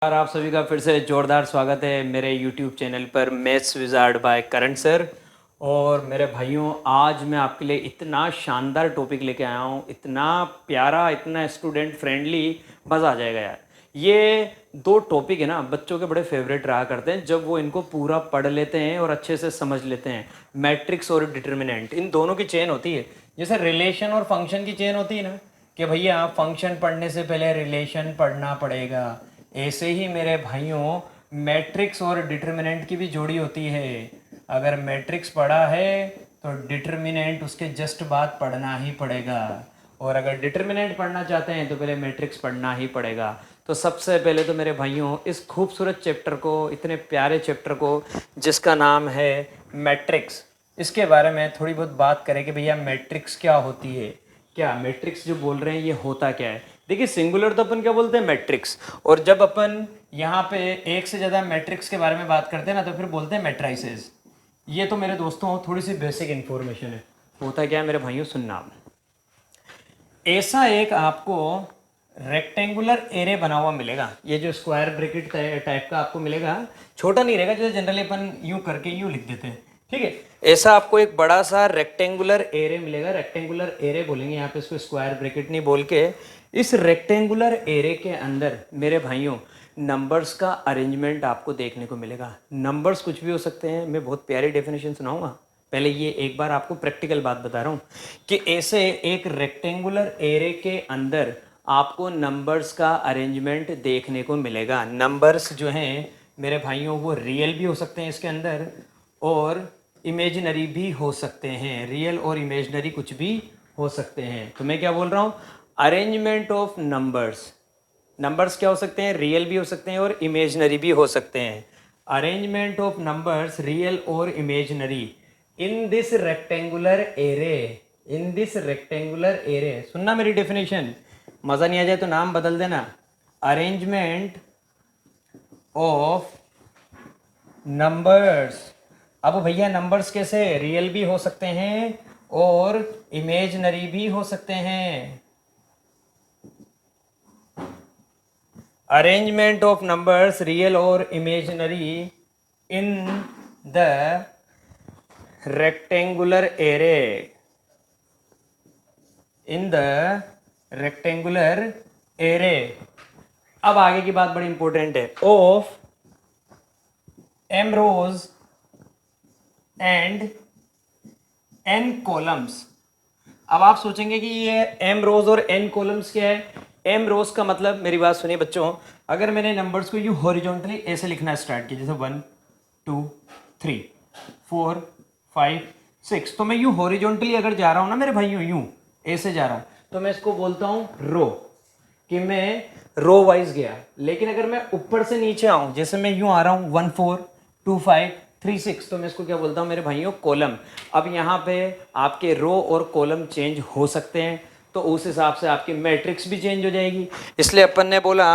और आप सभी का फिर से जोरदार स्वागत है मेरे YouTube चैनल पर मैथ्स विजार्ड बाय करण सर। और मेरे भाइयों, आज मैं आपके लिए इतना शानदार टॉपिक लेके आया हूँ, इतना प्यारा, इतना स्टूडेंट फ्रेंडली, मज़ा आ जाएगा यार। ये दो टॉपिक है ना, बच्चों के बड़े फेवरेट रहा करते हैं जब वो इनको पूरा पढ़ लेते हैं और अच्छे से समझ लेते हैं। मैट्रिक्स और डिटर्मिनेंट, इन दोनों की चेन होती है, जैसे रिलेशन और फंक्शन की चेन होती है ना, कि भैया फंक्शन पढ़ने से पहले रिलेशन पढ़ना पड़ेगा। ऐसे ही मेरे भाइयों, मैट्रिक्स और डिटर्मिनेंट की भी जोड़ी होती है। अगर मैट्रिक्स पढ़ा है तो डिटर्मिनेंट उसके जस्ट बाद पढ़ना ही पड़ेगा, और अगर डिटर्मिनेंट पढ़ना चाहते हैं तो पहले मैट्रिक्स पढ़ना ही पड़ेगा। तो सबसे पहले तो मेरे भाइयों, इस खूबसूरत चैप्टर को, इतने प्यारे चैप्टर को जिसका नाम है मैट्रिक्स, इसके बारे में थोड़ी बहुत बात करें कि भैया मैट्रिक्स क्या होती है, क्या मैट्रिक्स जो बोल रहे हैं ये होता क्या है। देखिए, सिंगुलर तो अपन क्या बोलते हैं, मैट्रिक्स, और जब अपन यहाँ पे एक से ज़्यादा मैट्रिक्स के बारे में बात करते हैं ना तो फिर बोलते हैं मैट्राइसेस। ये तो मेरे दोस्तों थोड़ी सी बेसिक इन्फॉर्मेशन है। होता क्या है मेरे भाइयों, सुनना। ऐसा एक आपको रेक्टेंगुलर एरे बना हुआ मिलेगा, ये जो स्क्वायर ब्रैकेट टाइप का आपको मिलेगा, छोटा नहीं रहेगा, जैसे जनरली अपन यूं करके यूं लिख देते हैं, ठीक है। ऐसा आपको एक बड़ा सा रेक्टेंगुलर एरे मिलेगा, रेक्टेंगुलर एरे बोलेंगे यहाँ पे इसको, स्क्वायर ब्रैकेट नहीं बोल के। इस रेक्टेंगुलर एरे के अंदर मेरे भाइयों नंबर्स का अरेंजमेंट आपको देखने को मिलेगा। नंबर्स कुछ भी हो सकते हैं, मैं बहुत प्यारी डेफिनेशन सुनाऊंगा। पहले ये एक बार आपको प्रैक्टिकल बात बता रहा हूँ कि ऐसे एक रेक्टेंगुलर एरे के अंदर आपको नंबर्स का अरेंजमेंट देखने को मिलेगा। नंबर्स जो हैं मेरे भाइयों वो रियल भी हो सकते हैं इसके अंदर, और इमेजिनरी भी हो सकते हैं। रियल और इमेजिनरी कुछ भी हो सकते हैं। तो मैं क्या बोल रहा हूँ, अरेंजमेंट ऑफ नंबर्स। नंबर्स क्या हो सकते हैं, रियल भी हो सकते हैं और इमेजिनरी भी हो सकते हैं। अरेंजमेंट ऑफ नंबर्स रियल और imaginary in this rectangular array, in this rectangular array. सुनना मेरी डेफिनेशन, मज़ा नहीं आ जाए तो नाम बदल देना। Arrangement of numbers. अब भैया नंबर्स कैसे, रियल भी हो सकते हैं और इमेजिनरी भी हो सकते हैं। अरेंजमेंट ऑफ नंबर्स रियल और imaginary in the rectangular array, in the rectangular array. अब आगे की बात बड़ी इंपॉर्टेंट है। Of M rows and N columns. अब आप सोचेंगे कि ये एम रोज और एन कॉलम्स क्या है। एम रोज का मतलब, मेरी बात सुनिए बच्चों, अगर मैंने नंबर्स को यूं हॉरिजॉन्टली ऐसे लिखना स्टार्ट किया, जैसे 1 2 3 4 5 6, तो मैं यूं हॉरिजॉन्टली अगर जा रहा हूं ना मेरे भाइयों, यूं ऐसे जा रहा हूं, तो मैं इसको बोलता हूं रो, कि मैं रो वाइज गया। लेकिन अगर मैं ऊपर से नीचे आऊं, जैसे मैं यूं आ रहा हूं 1 4 2 5 3 6, तो मैं इसको क्या बोलता हूं मेरे भाइयों, कॉलम। अब यहाँ पे आपके रो और कॉलम चेंज हो सकते हैं, तो उस हिसाब से आपकी मैट्रिक्स भी चेंज हो जाएगी। इसलिए अपन ने बोला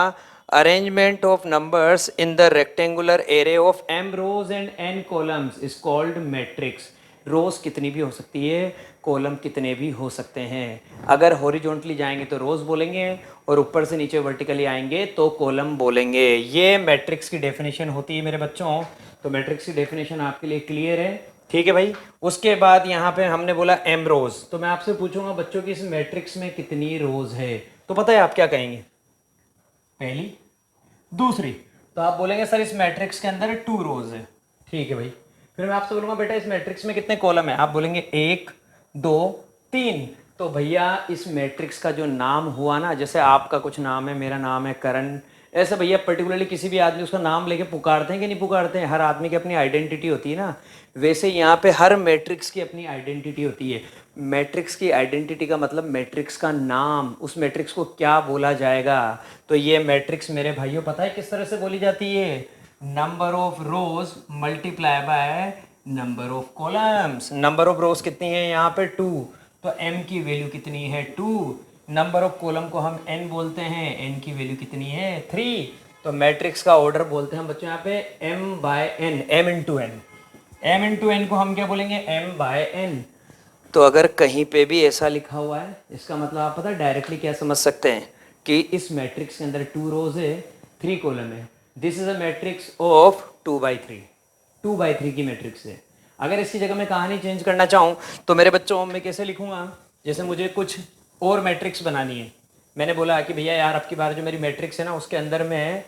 arrangement of numbers in the rectangular array of M rows and N columns is called matrix. Rows कितनी भी हो सकती है, कॉलम कितने भी हो सकते हैं। अगर हॉरिजॉन्टली जाएंगे तो रोज बोलेंगे, और ऊपर से नीचे वर्टिकली आएंगे तो कॉलम बोलेंगे। ये मैट्रिक्स की डेफिनेशन होती है मेरे बच्चों। तो मैट्रिक्स की डेफिनेशन आपके लिए क्लियर है, ठीक है भाई। उसके बाद यहाँ पे हमने बोला एम रोज, तो मैं आपसे पूछूंगा बच्चों की इस मैट्रिक्स में कितनी रोज है, तो पता है आप क्या कहेंगे, पहली, दूसरी। तो आप बोलेंगे सर इस मैट्रिक्स के अंदर 2 रोज है, ठीक है भाई। फिर मैं आपसे बोलूंगा बेटा इस मैट्रिक्स में कितने कॉलम है, आप बोलेंगे 1 2 3। तो भैया इस मैट्रिक्स का जो नाम हुआ ना, जैसे आपका कुछ नाम है, मेरा नाम है करण, ऐसे भैया पर्टिकुलरली किसी भी आदमी उसका नाम लेके पुकारते हैं कि नहीं पुकारते हैं, हर आदमी की अपनी आइडेंटिटी होती है ना, वैसे यहाँ पे हर मैट्रिक्स की अपनी आइडेंटिटी होती है। मैट्रिक्स की आइडेंटिटी का मतलब मैट्रिक्स का नाम, उस मैट्रिक्स को क्या बोला जाएगा। तो ये मैट्रिक्स मेरे भाइयों पता है किस तरह से बोली जाती है, number of rose multiply by number of columns. Number of रोज कितनी है यहाँ पे 2, तो m की वैल्यू कितनी है 2। नंबर ऑफ कॉलम को हम n बोलते हैं, n की वैल्यू कितनी है 3। तो मैट्रिक्स का ऑर्डर बोलते हैं बच्चों यहाँ पे m by n, m into n। m into n को हम क्या बोलेंगे, m बाय n। तो अगर कहीं पे भी ऐसा लिखा हुआ है, इसका मतलब आप पता डायरेक्टली क्या समझ सकते हैं कि इस मैट्रिक्स के अंदर 2 रोज है 3 कॉलम है। This is a matrix of 2/3, 2/3 की मैट्रिक्स है। अगर इसकी जगह मैं कहानी चेंज करना चाहूँ तो मेरे बच्चों मैं कैसे लिखूंगा, जैसे मुझे कुछ और मैट्रिक्स बनानी है। मैंने बोला कि भैया यार अब की बार जो मेरी मैट्रिक्स है ना उसके अंदर मैं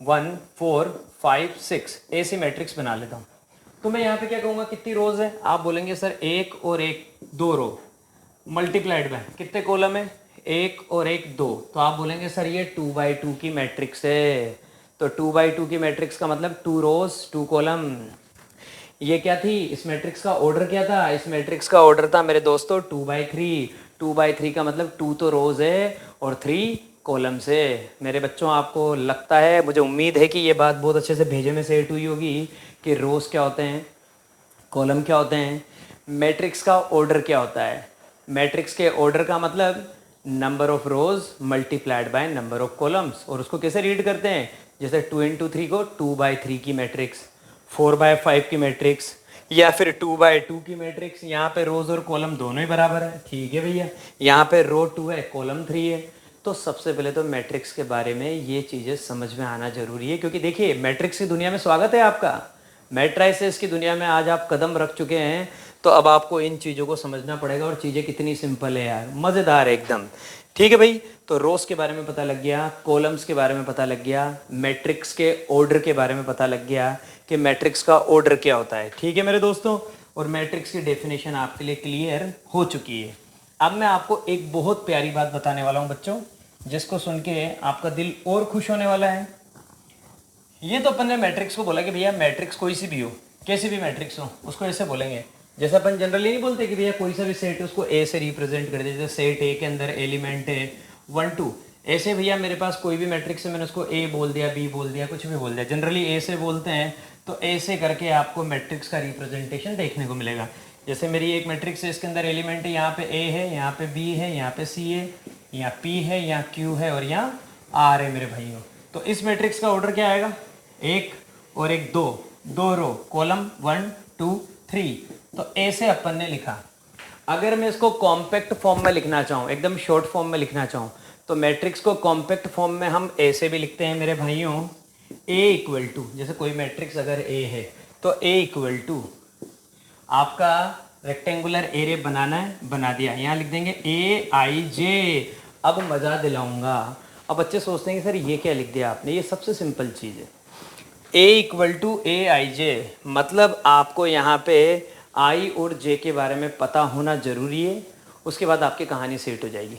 1 4 5 6 ऐसी मैट्रिक्स बना लेता हूँ। तो मैं यहाँ पे क्या कहूँगा, कितनी रोज है? आप बोलेंगे सर एक और एक, 2 रो मल्टीप्लाइड बाय कितने कॉलम है? एक और एक 2। तो आप बोलेंगे सर ये 2/2 की मैट्रिक्स है। तो 2/2 की मैट्रिक्स का मतलब 2 रोज 2 कॉलम। ये क्या थी? इस मैट्रिक्स का ऑर्डर क्या था? इस मैट्रिक्स का ऑर्डर था मेरे दोस्तों 2/3। 2/3 का मतलब 2 तो रोज है और 3 कॉलम्स है। मेरे बच्चों आपको लगता है, मुझे उम्मीद है कि ये बात बहुत अच्छे से भेजे में सेट हुई होगी कि रोज क्या होते हैं, कॉलम क्या होते हैं, मैट्रिक्स का ऑर्डर क्या होता है। मैट्रिक्स के ऑर्डर का मतलब number of rose multiplied by number of columns. और उसको कैसे रीड करते हैं? जैसे 2 इंटू 3 को 2/3 की मैट्रिक्स, 4/5 की मैट्रिक्स, या फिर 2/2 की मैट्रिक्स। यहाँ पे रोज और कॉलम दोनों ही बराबर है, ठीक है भैया। यहाँ पे रो 2 है, कॉलम 3 है। तो सबसे पहले तो मैट्रिक्स के बारे में ये चीज़ें समझ में आना जरूरी है, क्योंकि देखिए मैट्रिक्स की दुनिया में स्वागत है आपका। मैट्राइसेस की दुनिया में आज आप कदम रख चुके हैं, तो अब आपको इन चीज़ों को समझना पड़ेगा। और चीज़ें कितनी सिंपल है यार, मज़ेदार है एकदम। ठीक है भाई, तो रोज के बारे में पता लग गया, कॉलम्स के बारे में पता लग गया, मैट्रिक्स के ऑर्डर के बारे में पता लग गया कि मैट्रिक्स का ऑर्डर क्या होता है। ठीक है मेरे दोस्तों, और मैट्रिक्स की डेफिनेशन आपके लिए क्लियर हो चुकी है। अब मैं आपको एक बहुत प्यारी बात बताने वाला हूँ बच्चों, जिसको सुन के आपका दिल और खुश होने वाला है। ये तो अपन ने मैट्रिक्स को बोला कि भैया मैट्रिक्स कोई सी भी हो, कैसी भी मैट्रिक्स हो, उसको ऐसे बोलेंगे। जैसे अपन जनरली नहीं बोलते कि भैया कोई सा भी सेट है उसको ए से रिप्रेजेंट कर दे, जैसे सेट ए के अंदर एलिमेंट है 1 2। ऐसे भैया मेरे पास कोई भी मैट्रिक्स है, मैंने उसको ए बोल दिया, बी बोल दिया, कुछ भी बोल दिया, जनरली ए से बोलते हैं। तो ए से करके आपको मैट्रिक्स का रिप्रेजेंटेशन देखने को मिलेगा। जैसे मेरी एक मैट्रिक्स है, इसके अंदर एलिमेंट है, यहाँ पे ए है, यहाँ पे बी है, यहाँ पे सी है, यहाँ पी है, यहाँ क्यू है और यहाँ आर है मेरे भाइयों। तो इस मैट्रिक्स का ऑर्डर क्या आएगा? एक और एक, 2 2 रो, कॉलम 1 2 3। तो ऐसे अपन ने लिखा। अगर मैं इसको कॉम्पैक्ट फॉर्म में लिखना चाहूँ, एकदम शॉर्ट फॉर्म में लिखना चाहूँ, तो मैट्रिक्स को कॉम्पैक्ट फॉर्म में हम ऐसे भी लिखते हैं मेरे भाइयों, ए इक्वल टू, जैसे कोई मैट्रिक्स अगर ए है तो ए इक्वल टू आपका रेक्टेंगुलर एरे बनाना है, बना दिया, यहाँ लिख देंगे ए आई जे। अब मज़ा दिलाऊंगा। अब बच्चे सोचते हैं कि सर ये क्या लिख दिया आपने, ये सबसे सिंपल चीज़ है। ए इक्वल टू ए आई जे, मतलब आपको यहाँ पे आई और जे के बारे में पता होना जरूरी है, उसके बाद आपकी कहानी सेट हो जाएगी।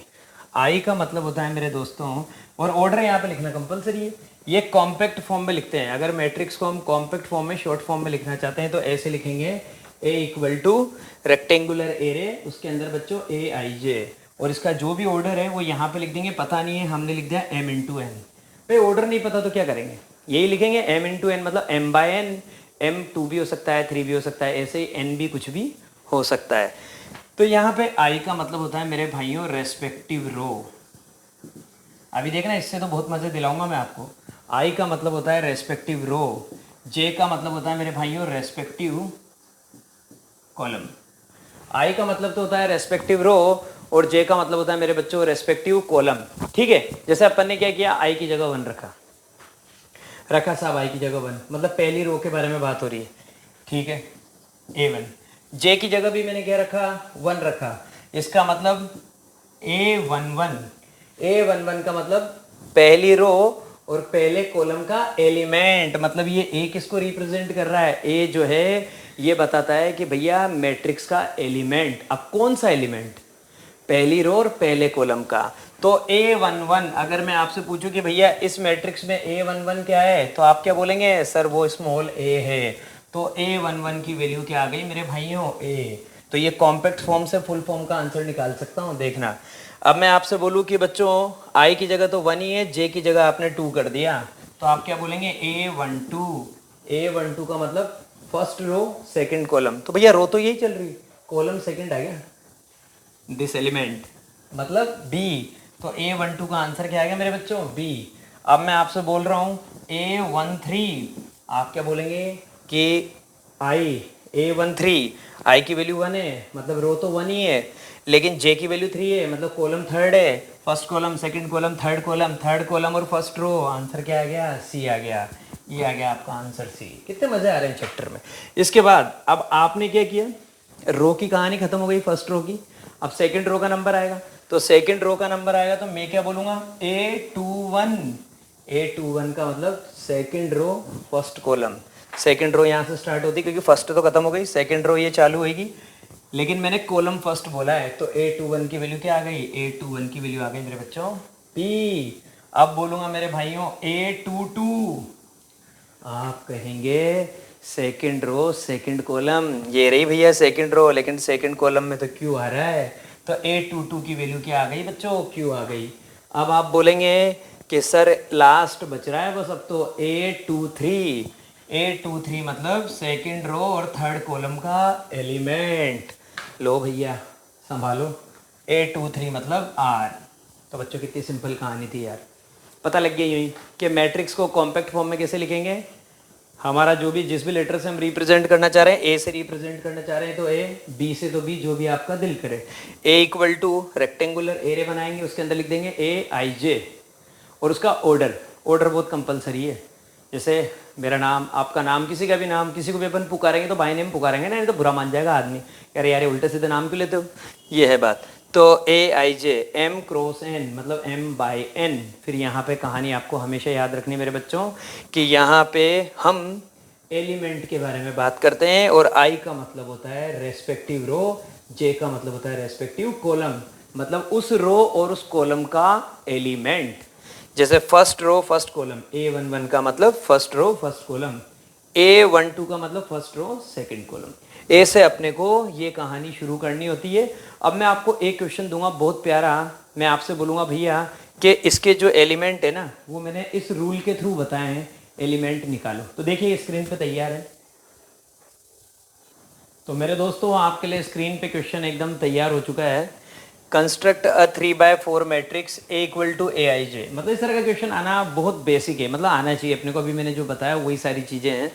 आई का मतलब होता है मेरे दोस्तों, और ऑर्डर यहाँ पे लिखना कंपलसरी है। ये कॉम्पैक्ट फॉर्म में लिखते हैं। अगर मैट्रिक्स को हम कॉम्पैक्ट फॉर्म में, शॉर्ट फॉर्म में लिखना चाहते हैं तो ऐसे लिखेंगे, ए इक्वल टू रेक्टेंगुलर एरे, उसके अंदर बच्चों ए आई जे, और इसका जो भी ऑर्डर है वो यहाँ पे लिख देंगे। पता नहीं है, हमने लिख दिया m इंटू एन। भाई ऑर्डर नहीं पता तो क्या करेंगे, यही लिखेंगे m इंटू एन, मतलब m बाय एन। m 2 भी हो सकता है, 3 भी हो सकता है, ऐसे ही n भी कुछ भी हो सकता है। तो यहाँ पे i का मतलब होता है मेरे भाइयों रेस्पेक्टिव रो। अभी देखना, इससे तो बहुत मजे दिलाऊंगा मैं आपको। i का मतलब होता है रेस्पेक्टिव रो, j का मतलब होता है मेरे भाइयों रेस्पेक्टिव कॉलम। i का मतलब तो होता है रेस्पेक्टिव रो, और j का मतलब होता है मेरे बच्चों रेस्पेक्टिव कॉलम। ठीक है, जैसे अपन ने क्या किया, i की जगह 1 रखा साहब, i की जगह 1, मतलब पहली रो के बारे में बात हो रही है। ठीक है, a1। j की जगह भी मैंने क्या रखा, 1 रखा। इसका मतलब a11, a11 का मतलब पहली रो और पहले कॉलम का एलिमेंट। मतलब ये ए किसको रिप्रेजेंट कर रहा है? ए जो है ये बताता है कि भैया मैट्रिक्स का एलिमेंट। अब कौन सा एलिमेंट? पहली रो और पहले कॉलम का। तो A11, अगर मैं आपसे पूछूं कि भैया इस मैट्रिक्स में A11 क्या है, तो आप क्या बोलेंगे? सर वो स्मॉल a है। तो A11 की वैल्यू क्या आ गई मेरे भाइयों? A। तो ये कॉम्पैक्ट फॉर्म से फुल फॉर्म का आंसर निकाल सकता हूँ, देखना। अब मैं आपसे बोलूँ कि बच्चों I की जगह तो 1 ही है, J की जगह आपने 2 कर दिया, तो आप क्या बोलेंगे? A12। A12 का मतलब फर्स्ट रो सेकंड कॉलम। तो भैया रो तो यही चल रही, कॉलम सेकंड आ गया, दिस एलिमेंट मतलब बी। तो A12 का आंसर क्या आएगा मेरे बच्चों? बी। अब मैं आपसे बोल रहा हूँ A13, आप क्या बोलेंगे कि आई A13, आई की वैल्यू 1 है मतलब रो तो 1 ही है, लेकिन जे की वैल्यू 3 है मतलब कॉलम थर्ड है, first column, second column, third column और फर्स्ट रो। आंसर क्या आ गया? सी आ गया। ये आ गया आपका आंसर सी। कितने मजे आ रहे हैं चैप्टर में। इसके बाद अब आपने क्या किया, रो की कहानी खत्म हो गई फर्स्ट रो की। अब सेकंड रो का नंबर आएगा, तो सेकंड रो का नंबर आएगा तो मैं क्या बोलूंगा, A21। A21 का मतलब second row first column. Second row यहाँ से स्टार्ट होती है क्योंकि फर्स्ट तो खत्म हो गई, सेकंड रो ये चालू होगी, लेकिन मैंने कॉलम फर्स्ट बोला है तो A21 की वैल्यू क्या आ गई? A21 की वैल्यू आ गई मेरे बच्चों P। अब बोलूंगा मेरे भाइयों A22, आप कहेंगे सेकंड रो सेकंड कॉलम, ये रही भैया सेकंड रो, लेकिन सेकंड कॉलम में तो क्यू आ रहा है, तो A22 की वैल्यू क्या आ गई बच्चों? क्यू आ गई। अब आप बोलेंगे कि सर लास्ट बच रहा है बस अब तो A23। A23 मतलब सेकंड रो और थर्ड कॉलम का एलिमेंट। लो भैया संभालो, A23 मतलब R। तो बच्चों कितनी सिंपल कहानी थी यार, पता लग गया यूँ ही कि मैट्रिक्स को कॉम्पैक्ट फॉर्म में कैसे लिखेंगे। हमारा जो भी जिस भी लेटर से हम रिप्रेजेंट करना चाह रहे हैं, ए से रिप्रेजेंट करना चाह रहे हैं तो ए, बी से तो बी, जो भी आपका दिल करे। ए इक्वल टू रेक्टेंगुलर एरे बनाएंगे, उसके अंदर लिख देंगे AIJ और उसका ऑर्डर बहुत कंपलसरी है। जैसे मेरा नाम, आपका नाम, किसी का भी नाम, किसी को भी अपन पुकारेंगे तो बाय नेम पुकारेंगे ना, नहीं तो बुरा मान जाएगा आदमी, अरे यार उल्टे सीधे नाम क्यों लेते हो, ये है बात। तो AIJ M क्रॉस N मतलब M/N। फिर यहाँ पे कहानी आपको हमेशा याद रखनी मेरे बच्चों कि यहाँ पे हम एलिमेंट के बारे में बात करते हैं और I का मतलब होता है रेस्पेक्टिव रो, J का मतलब होता है रेस्पेक्टिव कॉलम, मतलब उस रो और उस कॉलम का एलिमेंट। जैसे first row first column, A11 का मतलब first row first column, A12 का मतलब फर्स्ट रो सेकंड कॉलम। ए से अपने को ये कहानी शुरू करनी होती है। अब मैं आपको एक क्वेश्चन दूंगा बहुत प्यारा, मैं आपसे बोलूँगा भैया कि इसके जो एलिमेंट है ना वो मैंने इस रूल के थ्रू बताए हैं, एलिमेंट निकालो। तो देखिए स्क्रीन पे तैयार है, तो मेरे दोस्तों आपके लिए स्क्रीन पे क्वेश्चन एकदम तैयार हो चुका है। Construct a 3/4 matrix A equal to AIJ, मतलब इस तरह का क्वेश्चन आना बहुत बेसिक है, मतलब आना चाहिए अपने को। अभी मैंने जो बताया वही सारी चीज़ें हैं।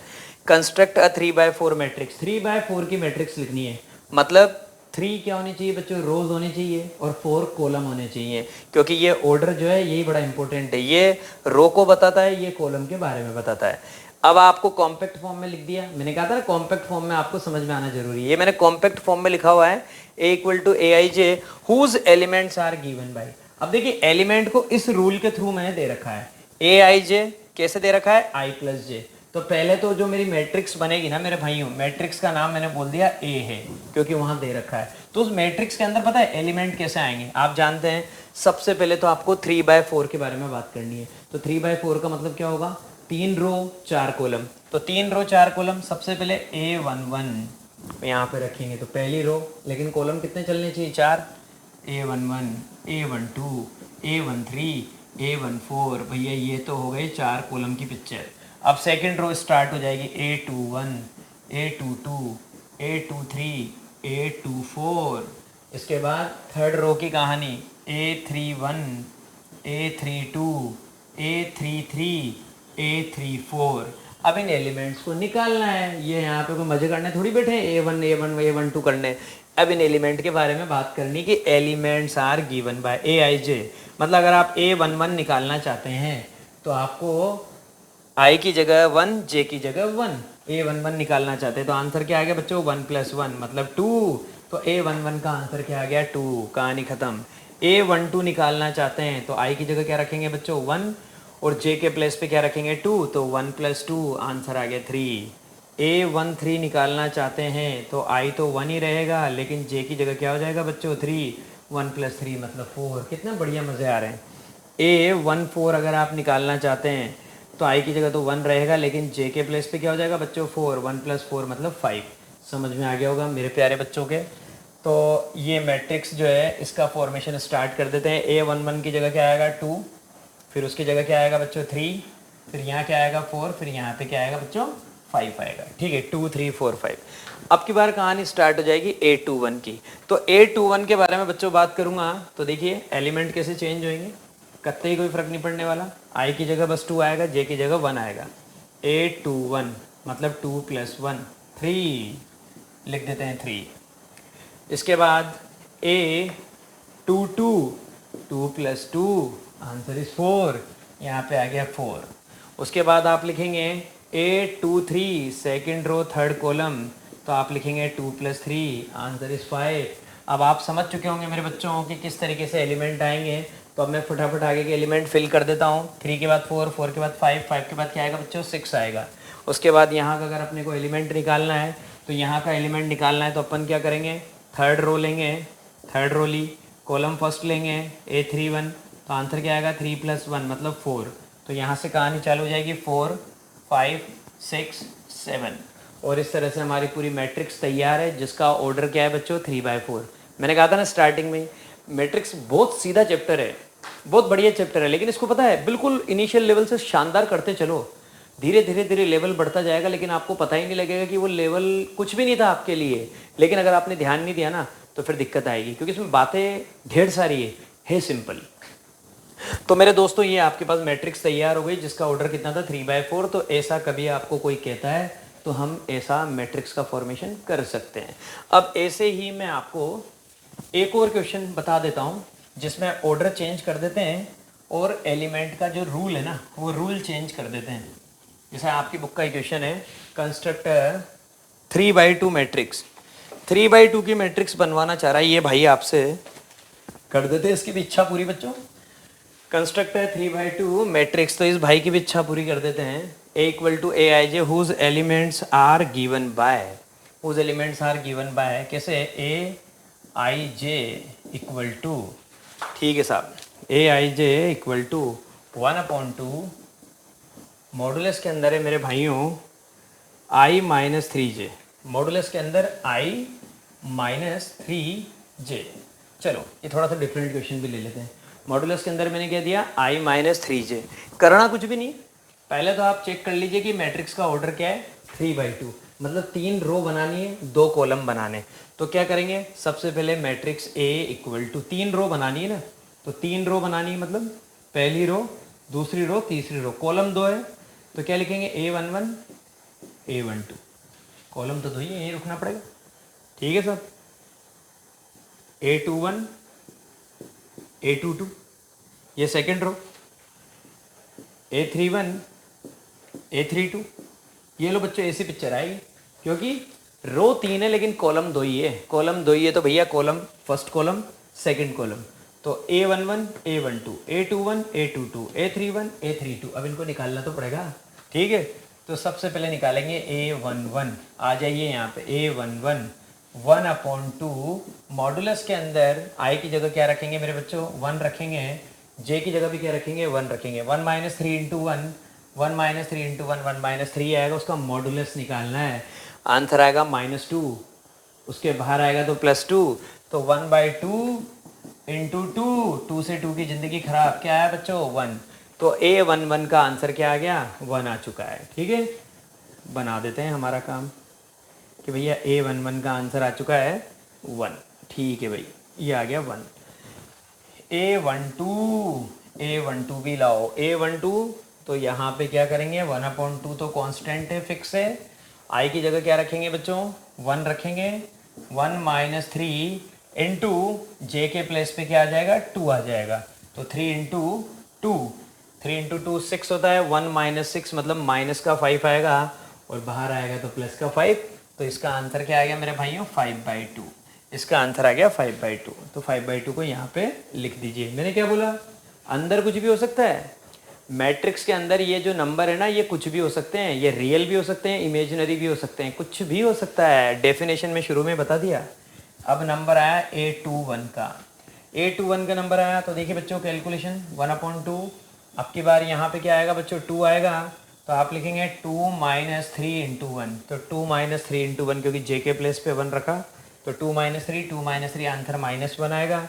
कंस्ट्रक्ट अ 3/4 मैट्रिक्स, 3/4 की मैट्रिक्स लिखनी है, मतलब 3 क्या होनी चाहिए बच्चों? रोज होनी चाहिए और 4 कॉलम होने चाहिए, क्योंकि ये ऑर्डर जो है यही बड़ा इंपॉर्टेंट है, ये रो को बताता है, ये कॉलम के बारे में बताता है। अब आपको कॉम्पैक्ट फॉर्म में लिख दिया, मैंने कहा था ना कॉम्पैक्ट फॉर्म में आपको समझ में आना जरूरी है, ये मैंने कॉम्पैक्ट फॉर्म में लिखा हुआ है A equal to AIJ whose elements are given by. अब देखिए एलिमेंट को इस रूल के थ्रू मैंने दे रखा है, AIJ कैसे दे रखा है? I+J। तो पहले तो जो मेरी मैट्रिक्स बनेगी ना मेरे भाइयों, मैट्रिक्स का नाम मैंने बोल दिया A है क्योंकि वहां दे रखा है। तो उस मैट्रिक्स के अंदर पता है एलिमेंट कैसे आएंगे, आप जानते हैं। सबसे पहले तो आपको 3/4 के बारे में बात करनी है, तो 3/4 का मतलब क्या होगा? 3 रो 4 कॉलम, तो 3 रो 4 कॉलम। सबसे पहले A11 यहाँ पे रखेंगे तो पहली रो, लेकिन कॉलम कितने चलने चाहिए? 4। A11, A12, A13, A14, भैया ये तो हो गए 4 कॉलम की पिक्चर। अब सेकंड रो स्टार्ट हो जाएगी A21, A22, A23, A24। इसके बाद थर्ड रो की कहानी A31, A32, A33, A34। अब इन एलिमेंट्स को निकालना है, ये यहाँ पे कोई मजे करने थोड़ी बैठे A1 A1 A12 करने। अब इन एलिमेंट के बारे में बात करनी कि elements are given by AIJ, मतलब अगर आप A11 निकालना चाहते हैं तो आपको I की जगह 1, J की जगह 1, A11 निकालना चाहते हैं तो आंसर क्या आ गया बच्चों? 1 + 1 मतलब 2। तो A11 का आंसर क्या आ गया? 2, कहानी खत्म। A12 निकालना चाहते हैं तो I की जगह क्या रखेंगे बच्चों? 1 और J के प्लेस पे क्या रखेंगे? 2, तो 1 + 2 आंसर आ गया 3। A13 निकालना चाहते हैं तो I तो 1 ही रहेगा, लेकिन J की जगह क्या हो जाएगा बच्चों? 3, 1 + 3 मतलब 4। कितने बढ़िया मज़े आ रहे हैं। A14 अगर आप निकालना चाहते हैं तो I की जगह तो 1 रहेगा, लेकिन J के प्लेस पे क्या हो जाएगा बच्चों? 4, 1 + 4 मतलब 5। समझ में आ गया होगा मेरे प्यारे बच्चों के। तो ये मैट्रिक्स जो है इसका फॉर्मेशन स्टार्ट कर देते हैं। A11 की जगह क्या आएगा? 2, फिर उसकी जगह क्या आएगा बच्चों? 3, फिर यहाँ क्या आएगा? 4, फिर यहाँ पे क्या आएगा बच्चों? 5 आएगा। ठीक है, 2 3 4 5। अब की बार कहानी स्टार्ट हो जाएगी A21 की। तो A21 के बारे में बच्चों बात करूँगा तो देखिए एलिमेंट कैसे चेंज होंगे, कत्ते ही कोई फर्क नहीं पड़ने वाला। I की जगह बस 2 आएगा, J की जगह 1 आएगा। A21 मतलब 2 + 1 3, लिख देते हैं 3। इसके बाद a 2 2 2 + 2 आंसर इज 4, यहाँ पे आ गया 4। उसके बाद आप लिखेंगे a 2 3 second row third column, तो आप लिखेंगे 2 + 3 आंसर इज 5। अब आप समझ चुके होंगे मेरे बच्चों कि किस तरीके से एलिमेंट आएंगे, तो अब मैं फटाफट आगे के एलिमेंट फिल कर देता हूँ। 3 के बाद 4, 4 के बाद 5, 5 के बाद क्या आएगा बच्चों 6 आएगा। उसके बाद यहाँ का अगर अपने को एलिमेंट निकालना है, तो यहाँ का एलिमेंट निकालना है तो अपन क्या करेंगे, थर्ड रो लेंगे, थर्ड रो ली, कॉलम फर्स्ट लेंगे A31, तो आंसर क्या आएगा 3 + 1 मतलब 4। तो यहाँ से कहानी चालू हो जाएगी 4 5 6 7, और इस तरह से हमारी पूरी मैट्रिक्स तैयार है, जिसका ऑर्डर क्या है बच्चों 3/4। मैंने कहा था ना स्टार्टिंग में, मैट्रिक्स बहुत सीधा चैप्टर है, बहुत बढ़िया चैप्टर है, लेकिन इसको पता है बिल्कुल इनिशियल लेवल से शानदार करते चलो, धीरे धीरे धीरे लेवल बढ़ता जाएगा, लेकिन आपको पता ही नहीं लगेगा कि वो लेवल कुछ भी नहीं था आपके लिए। लेकिन अगर आपने ध्यान नहीं दिया ना तो फिर दिक्कत आएगी, क्योंकि इसमें बातें ढेर सारी है सिंपल। तो मेरे दोस्तों ये आपके पास मैट्रिक्स तैयार हो गई, जिसका ऑर्डर कितना था 3/4। तो ऐसा कभी आपको कोई कहता है तो हम ऐसा मैट्रिक्स का फॉर्मेशन कर सकते हैं। अब ऐसे ही मैं आपको एक और क्वेश्चन बता देता हूँ, जिसमें ऑर्डर चेंज कर देते हैं और एलिमेंट का जो रूल है ना वो रूल चेंज कर देते हैं। जैसे आपकी बुक का इक्वेशन है, कंस्ट्रक्ट 3/2 मैट्रिक्स। 3/2 की मैट्रिक्स बनवाना चाह रहा है ये भाई आपसे, कर देते हैं इसकी भी इच्छा पूरी बच्चों। कंस्ट्रक्ट है 3/2 मैट्रिक्स, तो इस भाई की भी इच्छा पूरी कर देते हैं। A = Aij whose elements are given by, whose elements are given by कैसे Aij = ठीक है साहब, Aij = 1/2 मॉडुलस के अंदर है मेरे भाइयों I - 3j, मॉडुलस के अंदर I - 3j। चलो ये थोड़ा सा डिफरेंट क्वेश्चन भी ले लेते हैं। मॉडुलस के अंदर मैंने क्या दिया I - 3j, करना कुछ भी नहीं, पहले तो आप चेक कर लीजिए कि मैट्रिक्स का ऑर्डर क्या है 3/2, मतलब 3 रो बनानी है 2 कॉलम बनाने। तो क्या करेंगे, सबसे पहले मैट्रिक्स A = 3 रो बनानी है ना, तो 3 रो बनानी है, मतलब पहली रो दूसरी रो तीसरी रो, कॉलम 2 है तो क्या लिखेंगे A11 A12, कॉलम तो 2 ही है, यहीं रुकना पड़ेगा, ठीक है सर। A21 A22 ये सेकेंड रो, A31 A32, ये लो बच्चों ऐसी पिक्चर आएगी, क्योंकि रो 3 है लेकिन कॉलम 2 ही है, कॉलम 2 ही है, तो भैया column first column second column, तो A11 A12 A21 A22 A31 A32। अब इनको निकालना तो पड़ेगा, ठीक है। तो सबसे पहले निकालेंगे A11, आ जाइए यहाँ पे A11 1/2 मॉडुलस के अंदर I की जगह क्या रखेंगे मेरे बच्चों 1 रखेंगे, J की जगह भी क्या रखेंगे 1 रखेंगे। 1 - 3 × 1 1 - 3 × 1 1 - 3 आएगा, उसका मॉडुलस निकालना है, आंसर आएगा -2, उसके बाहर आएगा तो +2, तो 1/2 × 2, 2 से 2 की ज़िंदगी खराब, क्या है बच्चों 1, तो A11 का आंसर क्या आ गया 1 आ चुका है, ठीक है। बना देते हैं हमारा काम कि भैया A11 का आंसर आ चुका है 1, ठीक है भाई, ये आ गया 1। A12 भी लाओ, A12 तो यहाँ पे क्या करेंगे 1/2 तो कांस्टेंट है, फिक्स है, I की जगह क्या रखेंगे बच्चों 1 रखेंगे, 1 - 3 × J के प्लेस पे क्या आ जाएगा 2 आ जाएगा, तो 3 × 2 3 × 2 6 होता है, 1 - 6 मतलब माइनस का 5 आएगा, और बाहर आएगा तो प्लस का 5, तो इसका आंसर क्या आ गया मेरे भाइयों 5/2, इसका आंसर आ गया 5/2। तो 5/2 को यहाँ पे लिख दीजिए। मैंने क्या बोला, अंदर कुछ भी हो सकता है, मैट्रिक्स के अंदर ये जो नंबर है ना ये कुछ भी हो सकते हैं, ये रियल भी हो सकते हैं, इमेजिनरी भी हो सकते हैं, कुछ भी हो सकता है, डेफिनेशन में शुरू में बता दिया। अब नंबर आया A21 का, A21 का नंबर आया, तो देखिए बच्चों कैलकुलेशन 1/2, अब की बार यहाँ पे क्या आएगा बच्चों 2 आएगा, तो आप लिखेंगे 2 - 3 × 1, तो 2 - 3 × 1 क्योंकि J के प्लेस पे 1 रखा, तो 2 - 3 आंसर -1 आएगा,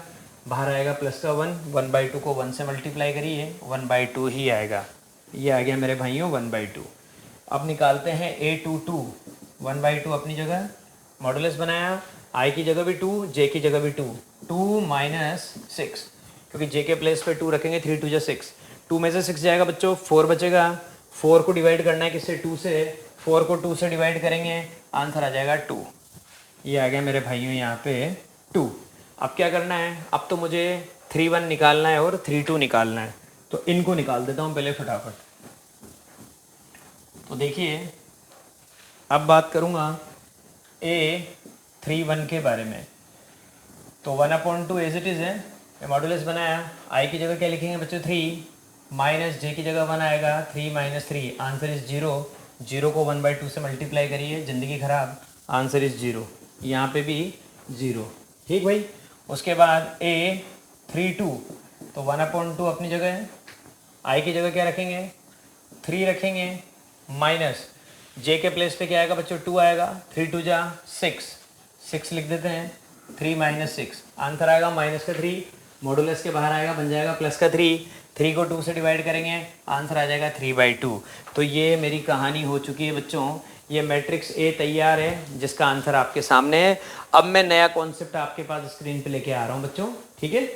बाहर आएगा प्लस का 1, 1/2 को 1 से मल्टीप्लाई करिए 1/2 ही आएगा, ये आ गया मेरे भाइयों 1/2। अब निकालते हैं A22, 1/2 अपनी जगह, मॉडुलस बनाया, I की जगह भी 2 J की जगह भी 2, 2 - 6 क्योंकि J के प्लेस पे 2 रखेंगे, 3 × 2 = 6, 2 में से 6 जाएगा बच्चों 4 बचेगा, 4 को डिवाइड करना है किससे 2 से, 4 को 2 से डिवाइड करेंगे, आंसर आ जाएगा 2, ये आ गया मेरे भाइयों यहाँ पे 2। अब क्या करना है, अब तो मुझे 3 1 निकालना है और 3 2 निकालना है। तो इनको निकाल देता हूँ पहले फटाफट। तो देखिए अब बात करूँगा A 3 1 के बारे में। तो 1/2 एज इट इज़ है, मॉडुलस बनाया। आई की जगह क्या लिखेंगे बच्चों 3, माइनस जे की जगह 1 आएगा 3 - 3, आंसर इज 0। 0 को 1/2 से मल्टीप्लाई करिए, ज़िंदगी ख़राब, आंसर इज 0। यहाँ पे भी 0। ठीक भाई। उसके बाद A 3 2, तो 1/2 अपनी जगह है। आई की जगह क्या रखेंगे 3 रखेंगे, माइनस जे के प्लेस पे क्या आएगा बच्चों 2 आएगा, 3 2 जा 6 लिख देते हैं। 3 - 6 आंसर आएगा माइनस का 3, मॉडुलस के बाहर आएगा बन जाएगा प्लस का 3 को 2 से डिवाइड करेंगे, आंसर आ जाएगा 3/2। तो ये मेरी कहानी हो चुकी है बच्चों। ये मैट्रिक्स ए तैयार है जिसका आंसर आपके सामने है। अब मैं नया कॉन्सेप्ट आपके पास स्क्रीन पे लेके आ रहा हूँ बच्चों। ठीक है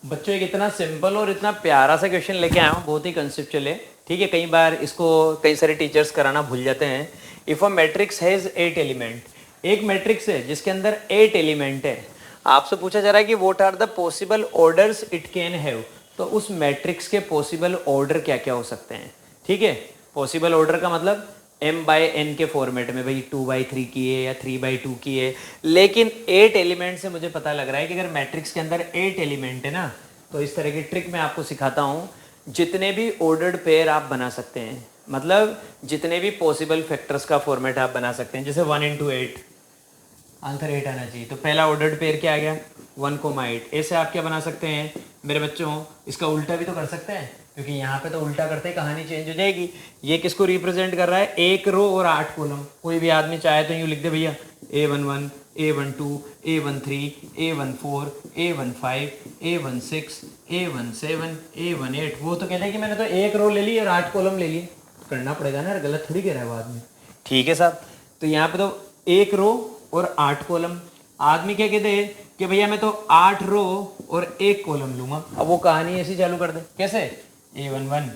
बच्चों, एक इतना सिंपल और इतना प्यारा सा क्वेश्चन लेके आया हूँ, बहुत ही कंसेप्चुअल है। ठीक है, कई बार इसको कई सारे टीचर्स कराना भूल जाते हैं। If a matrix has 8 element, एक मैट्रिक्स है जिसके अंदर 8 एलिमेंट है। आपसे पूछा जा रहा है कि what are the possible orders it can have. तो उस मैट्रिक्स के पॉसिबल ऑर्डर क्या क्या हो सकते हैं। ठीक है, पॉसिबल ऑर्डर का मतलब m/n के फॉर्मेट में, भाई 2/3 की है या 3/2 की है। लेकिन 8 एलिमेंट से मुझे पता लग रहा है कि अगर मैट्रिक्स के अंदर 8 एलिमेंट है ना, तो इस तरह की ट्रिक मैं आपको सिखाता हूँ। जितने भी ऑर्डर्ड पेयर आप बना सकते हैं, मतलब जितने भी पॉसिबल फैक्टर्स का फॉर्मेट आप बना सकते हैं, जैसे 1 × 8, आंसर 8 आना चाहिए। तो पहला ऑर्डर्ड पेयर क्या आ गया 1, 8। ऐसे आप क्या बना सकते हैं मेरे बच्चों, इसका उल्टा भी तो कर सकते हैं, क्योंकि यहाँ पे तो उल्टा करते ही कहानी चेंज हो जाएगी। ये किसको रिप्रेजेंट कर रहा है, 1 रो और 8 कॉलम। कोई भी आदमी चाहे तो यूँ लिख दे भैया A11, A12, A13, A14, A15, A16, A17, A18। वो तो कहते हैं कि मैंने तो 1 रो ले ली और 8 कॉलम ले लिए। करना पड़ेगा ना, गलत थोड़ी कह रहा है वो आदमी। ठीक है साहब, तो यहाँ पे तो 1 रो और 8 कॉलम। आदमी क्या कहते हैं कि भैया मैं तो 8 रो और 1 कॉलम लूंगा। अब वो कहानी ऐसी चालू कर दे, कैसे A11,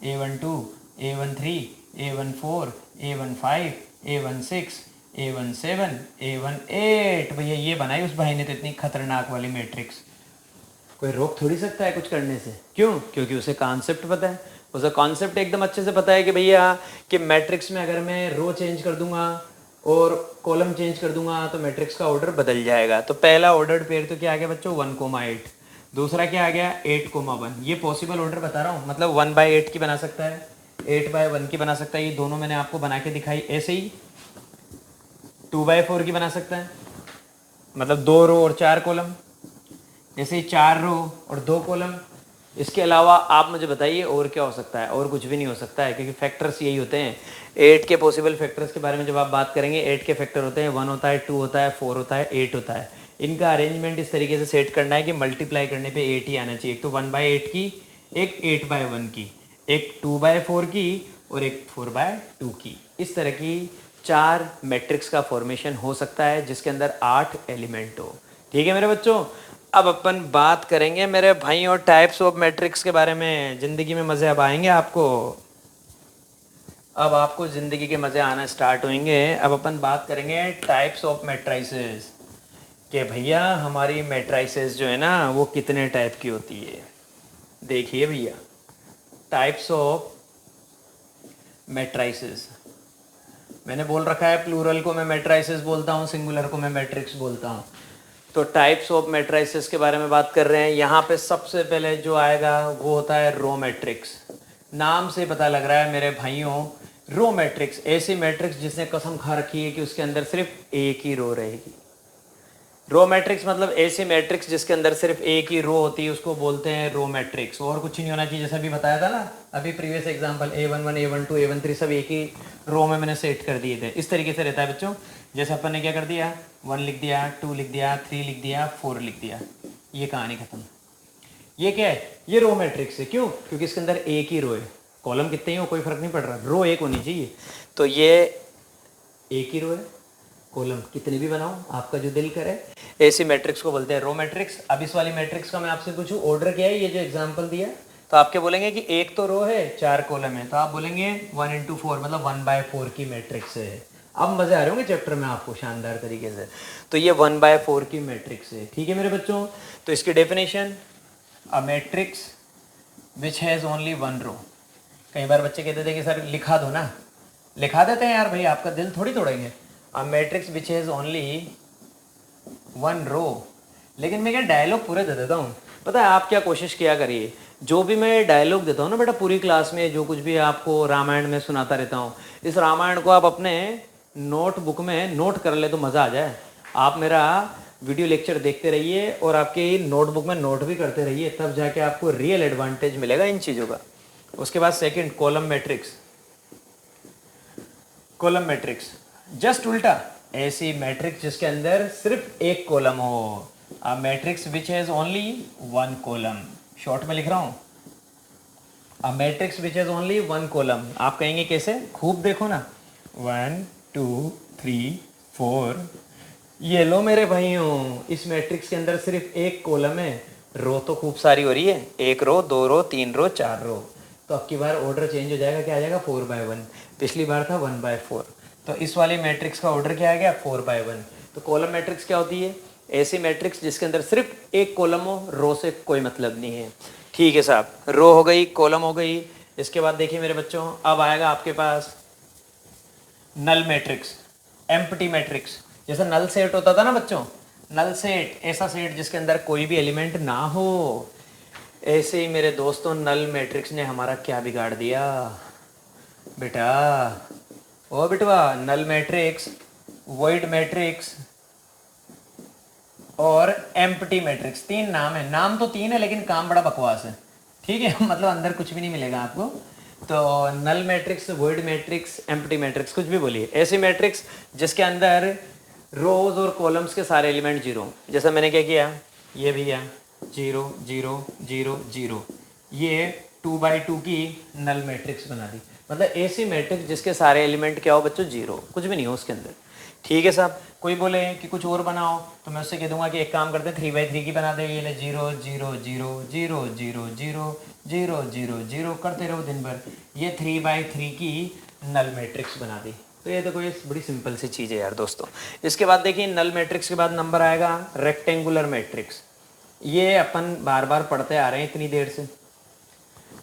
A12, A13, A14, A15, A16, A17, A18। भैया ये बनाई उस भाई ने तो इतनी खतरनाक वाली मैट्रिक्स। कोई रोक थोड़ी सकता है कुछ करने से, क्यों? क्योंकि उसे कॉन्सेप्ट पता है। उसे कॉन्सेप्ट एकदम अच्छे से पता है कि भैया कि मैट्रिक्स में अगर मैं रो चेंज कर दूंगा और कॉलम चेंज कर दूंगा तो मैट्रिक्स का ऑर्डर बदल जाएगा। तो पहला ऑर्डर्ड पेयर तो क्या आ गया बच्चों 1, 8। दूसरा क्या आ गया 8, 1। ये पॉसिबल ऑर्डर बता रहा हूँ, मतलब 1/8 की बना सकता है, 8/1 की बना सकता है। ये दोनों मैंने आपको बना के दिखाई। ऐसे ही 2/4 की बना सकता है, मतलब 2 रो और 4 कॉलम। जैसे 4 रो और 2 कॉलम। इसके अलावा आप मुझे बताइए और क्या हो सकता है। और कुछ भी नहीं हो सकता है, क्योंकि फैक्टर्स यही होते हैं। 8 के पॉसिबल फैक्टर्स के बारे में जब आप बात करेंगे, 8 के फैक्टर होते हैं 1 होता है, 2 होता है, 4 होता है, 8 होता है। इनका अरेंजमेंट इस तरीके से सेट करना है कि मल्टीप्लाई करने पे 8 ही आना चाहिए। एक तो 1/8 की, एक 8/1 की, एक 2/4 की और एक 4/2 की। इस तरह की 4 मैट्रिक्स का फॉर्मेशन हो सकता है जिसके अंदर 8 एलिमेंट हो। ठीक है मेरे बच्चों, अब अपन बात करेंगे मेरे भाई और टाइप्स ऑफ मैट्रिक्स के बारे में। ज़िंदगी में मज़े अब आएंगे आपको, अब आपको ज़िंदगी के मज़े आना स्टार्ट होंगे। अब अपन बात करेंगे टाइप्स ऑफ मैट्राइसेस, कि भैया हमारी मैट्राइसेस जो है ना वो कितने टाइप की होती है। देखिए भैया, टाइप्स ऑफ मैट्राइसेस, मैंने बोल रखा है प्लूरल को मैं मैट्राइसेस बोलता हूँ, सिंगुलर को मैं मैट्रिक्स बोलता हूँ। तो टाइप्स ऑफ मैट्राइसेस के बारे में बात कर रहे हैं। यहाँ पे सबसे पहले जो आएगा वो होता है रो मैट्रिक्स। नाम से पता लग रहा है मेरे भाइयों, रो मैट्रिक्स ऐसी मैट्रिक्स जिसने कसम खा रखी है कि उसके अंदर सिर्फ एक ही रो रहेगी। रो मैट्रिक्स मतलब ऐसी मैट्रिक्स जिसके अंदर सिर्फ एक ही रो होती है, उसको बोलते हैं रो मैट्रिक्स। और कुछ नहीं होना चाहिए, जैसा अभी बताया था ना अभी previous example, A11, A12, A13 सब एक ही रो में मैंने सेट कर दिए थे। इस तरीके से रहता है बच्चों। जैसे अपन ने क्या कर दिया, 1 लिख दिया, 2 लिख दिया, 3 लिख दिया, 4 लिख दिया, ये कहानी खत्म। ये क्या है, ये रो मैट्रिक्स है। क्यों? क्योंकि इसके अंदर एक ही रो है। कॉलम कितने ही हो कोई फर्क नहीं पड़ रहा, रो एक होनी चाहिए। तो ये एक ही रो है, कॉलम कितने भी बनाओ आपका जो दिल करे। ऐसी मैट्रिक्स को बोलते हैं रो मैट्रिक्स। अब इस वाली मैट्रिक्स का मैं आपसे पूछूं ऑर्डर क्या है, ये जो एग्जांपल दिया, तो आप क्या बोलेंगे कि एक तो रो है 4 कॉलम है, तो आप बोलेंगे 1 × 4 मतलब 1/4 की मैट्रिक्स है। अब मज़े आ रहे होंगे चैप्टर में आपको शानदार तरीके से। तो ये 1/4 की मैट्रिक्स है, ठीक है मेरे बच्चों। तो इसकी definition, a matrix which has only one row. कई बार बच्चे कहते थे कि सर लिखा दो ना, लिखा देते हैं यार भाई, आपका दिल थोड़ी तोड़ेंगे। A matrix which has only one row. लेकिन मैं क्या डायलॉग पूरे दे देता हूँ। पता है आप क्या कोशिश किया करिए, जो भी मैं डायलॉग देता हूँ ना बेटा पूरी क्लास में, जो कुछ भी आपको रामायण में सुनाता रहता हूँ, इस रामायण को आप अपने नोटबुक में नोट कर ले तो मज़ा आ जाए। आप मेरा वीडियो लेक्चर देखते रहिए और आपके नोटबुक में नोट भी करते रहिए, तब जाके आपको रियल एडवांटेज मिलेगा इन चीज़ों का। उसके बाद second, column matrix. Column matrix just उल्टा, ऐसी मैट्रिक्स जिसके अंदर सिर्फ एक कॉलम हो। अ matrix which has only one column, short में लिख रहा हूं, अ matrix which has only one column. आप कहेंगे कैसे, खूब देखो ना, 1 2 3 4, ये लो मेरे भाइयों, इस मैट्रिक्स के अंदर सिर्फ एक कॉलम है, रो तो खूब सारी हो रही है, एक रो, दो रो, तीन रो, चार रो। तो अब की बार ऑर्डर चेंज हो जाएगा, क्या आ जाएगा 4/1, पिछली बार था 1/4। तो इस वाली मैट्रिक्स का ऑर्डर क्या आ गया 4/1। तो कॉलम मैट्रिक्स क्या होती है, ऐसी मैट्रिक्स जिसके अंदर सिर्फ एक कॉलम हो, रो से कोई मतलब नहीं है। ठीक है साहब, रो हो गई, कॉलम हो गई। इसके बाद देखिए मेरे बच्चों, अब आएगा आपके पास नल मैट्रिक्स, एम्प्टी मैट्रिक्स। जैसे नल सेट होता था ना बच्चों, नल सेट, ऐसा सेट जिसके अंदर कोई भी एलिमेंट ना हो। ऐसे ही मेरे दोस्तों नल मैट्रिक्स ने हमारा क्या बिगाड़ दिया बेटा, ओ बेटवा, नल मैट्रिक्स, वॉइड मैट्रिक्स और एम्प्टी मैट्रिक्स, तीन नाम है। नाम तो तीन है लेकिन काम बड़ा बकवास है, ठीक है मतलब अंदर कुछ भी नहीं मिलेगा आपको। तो null matrix, void matrix, empty matrix, कुछ भी बोलिए, ऐसी मैट्रिक्स जिसके अंदर रोज और कॉलम्स के सारे एलिमेंट जीरो। जैसा मैंने क्या किया, ये भैया 0 0 0 0, ये 2/2 की नल मैट्रिक्स बना दी। मतलब ऐसी मैट्रिक्स जिसके सारे एलिमेंट क्या हो बच्चों, जीरो, कुछ भी नहीं हो उसके अंदर। ठीक है साहब, कोई बोले कि कुछ और बनाओ तो मैं उससे कह दूंगा कि एक काम करते हैं 3/3 की बना दे, ये ले 0 0 0 0 0 0 0 0 0 करते रहो दिन भर, ये 3/3 की नल मैट्रिक्स बना दी। तो ये देखो, ये बड़ी सिंपल सी चीज़ है यार दोस्तों। इसके बाद देखिए नल मैट्रिक्स के बाद नंबर आएगा रेक्टेंगुलर मैट्रिक्स। ये अपन बार बार पढ़ते आ रहे हैं इतनी देर से।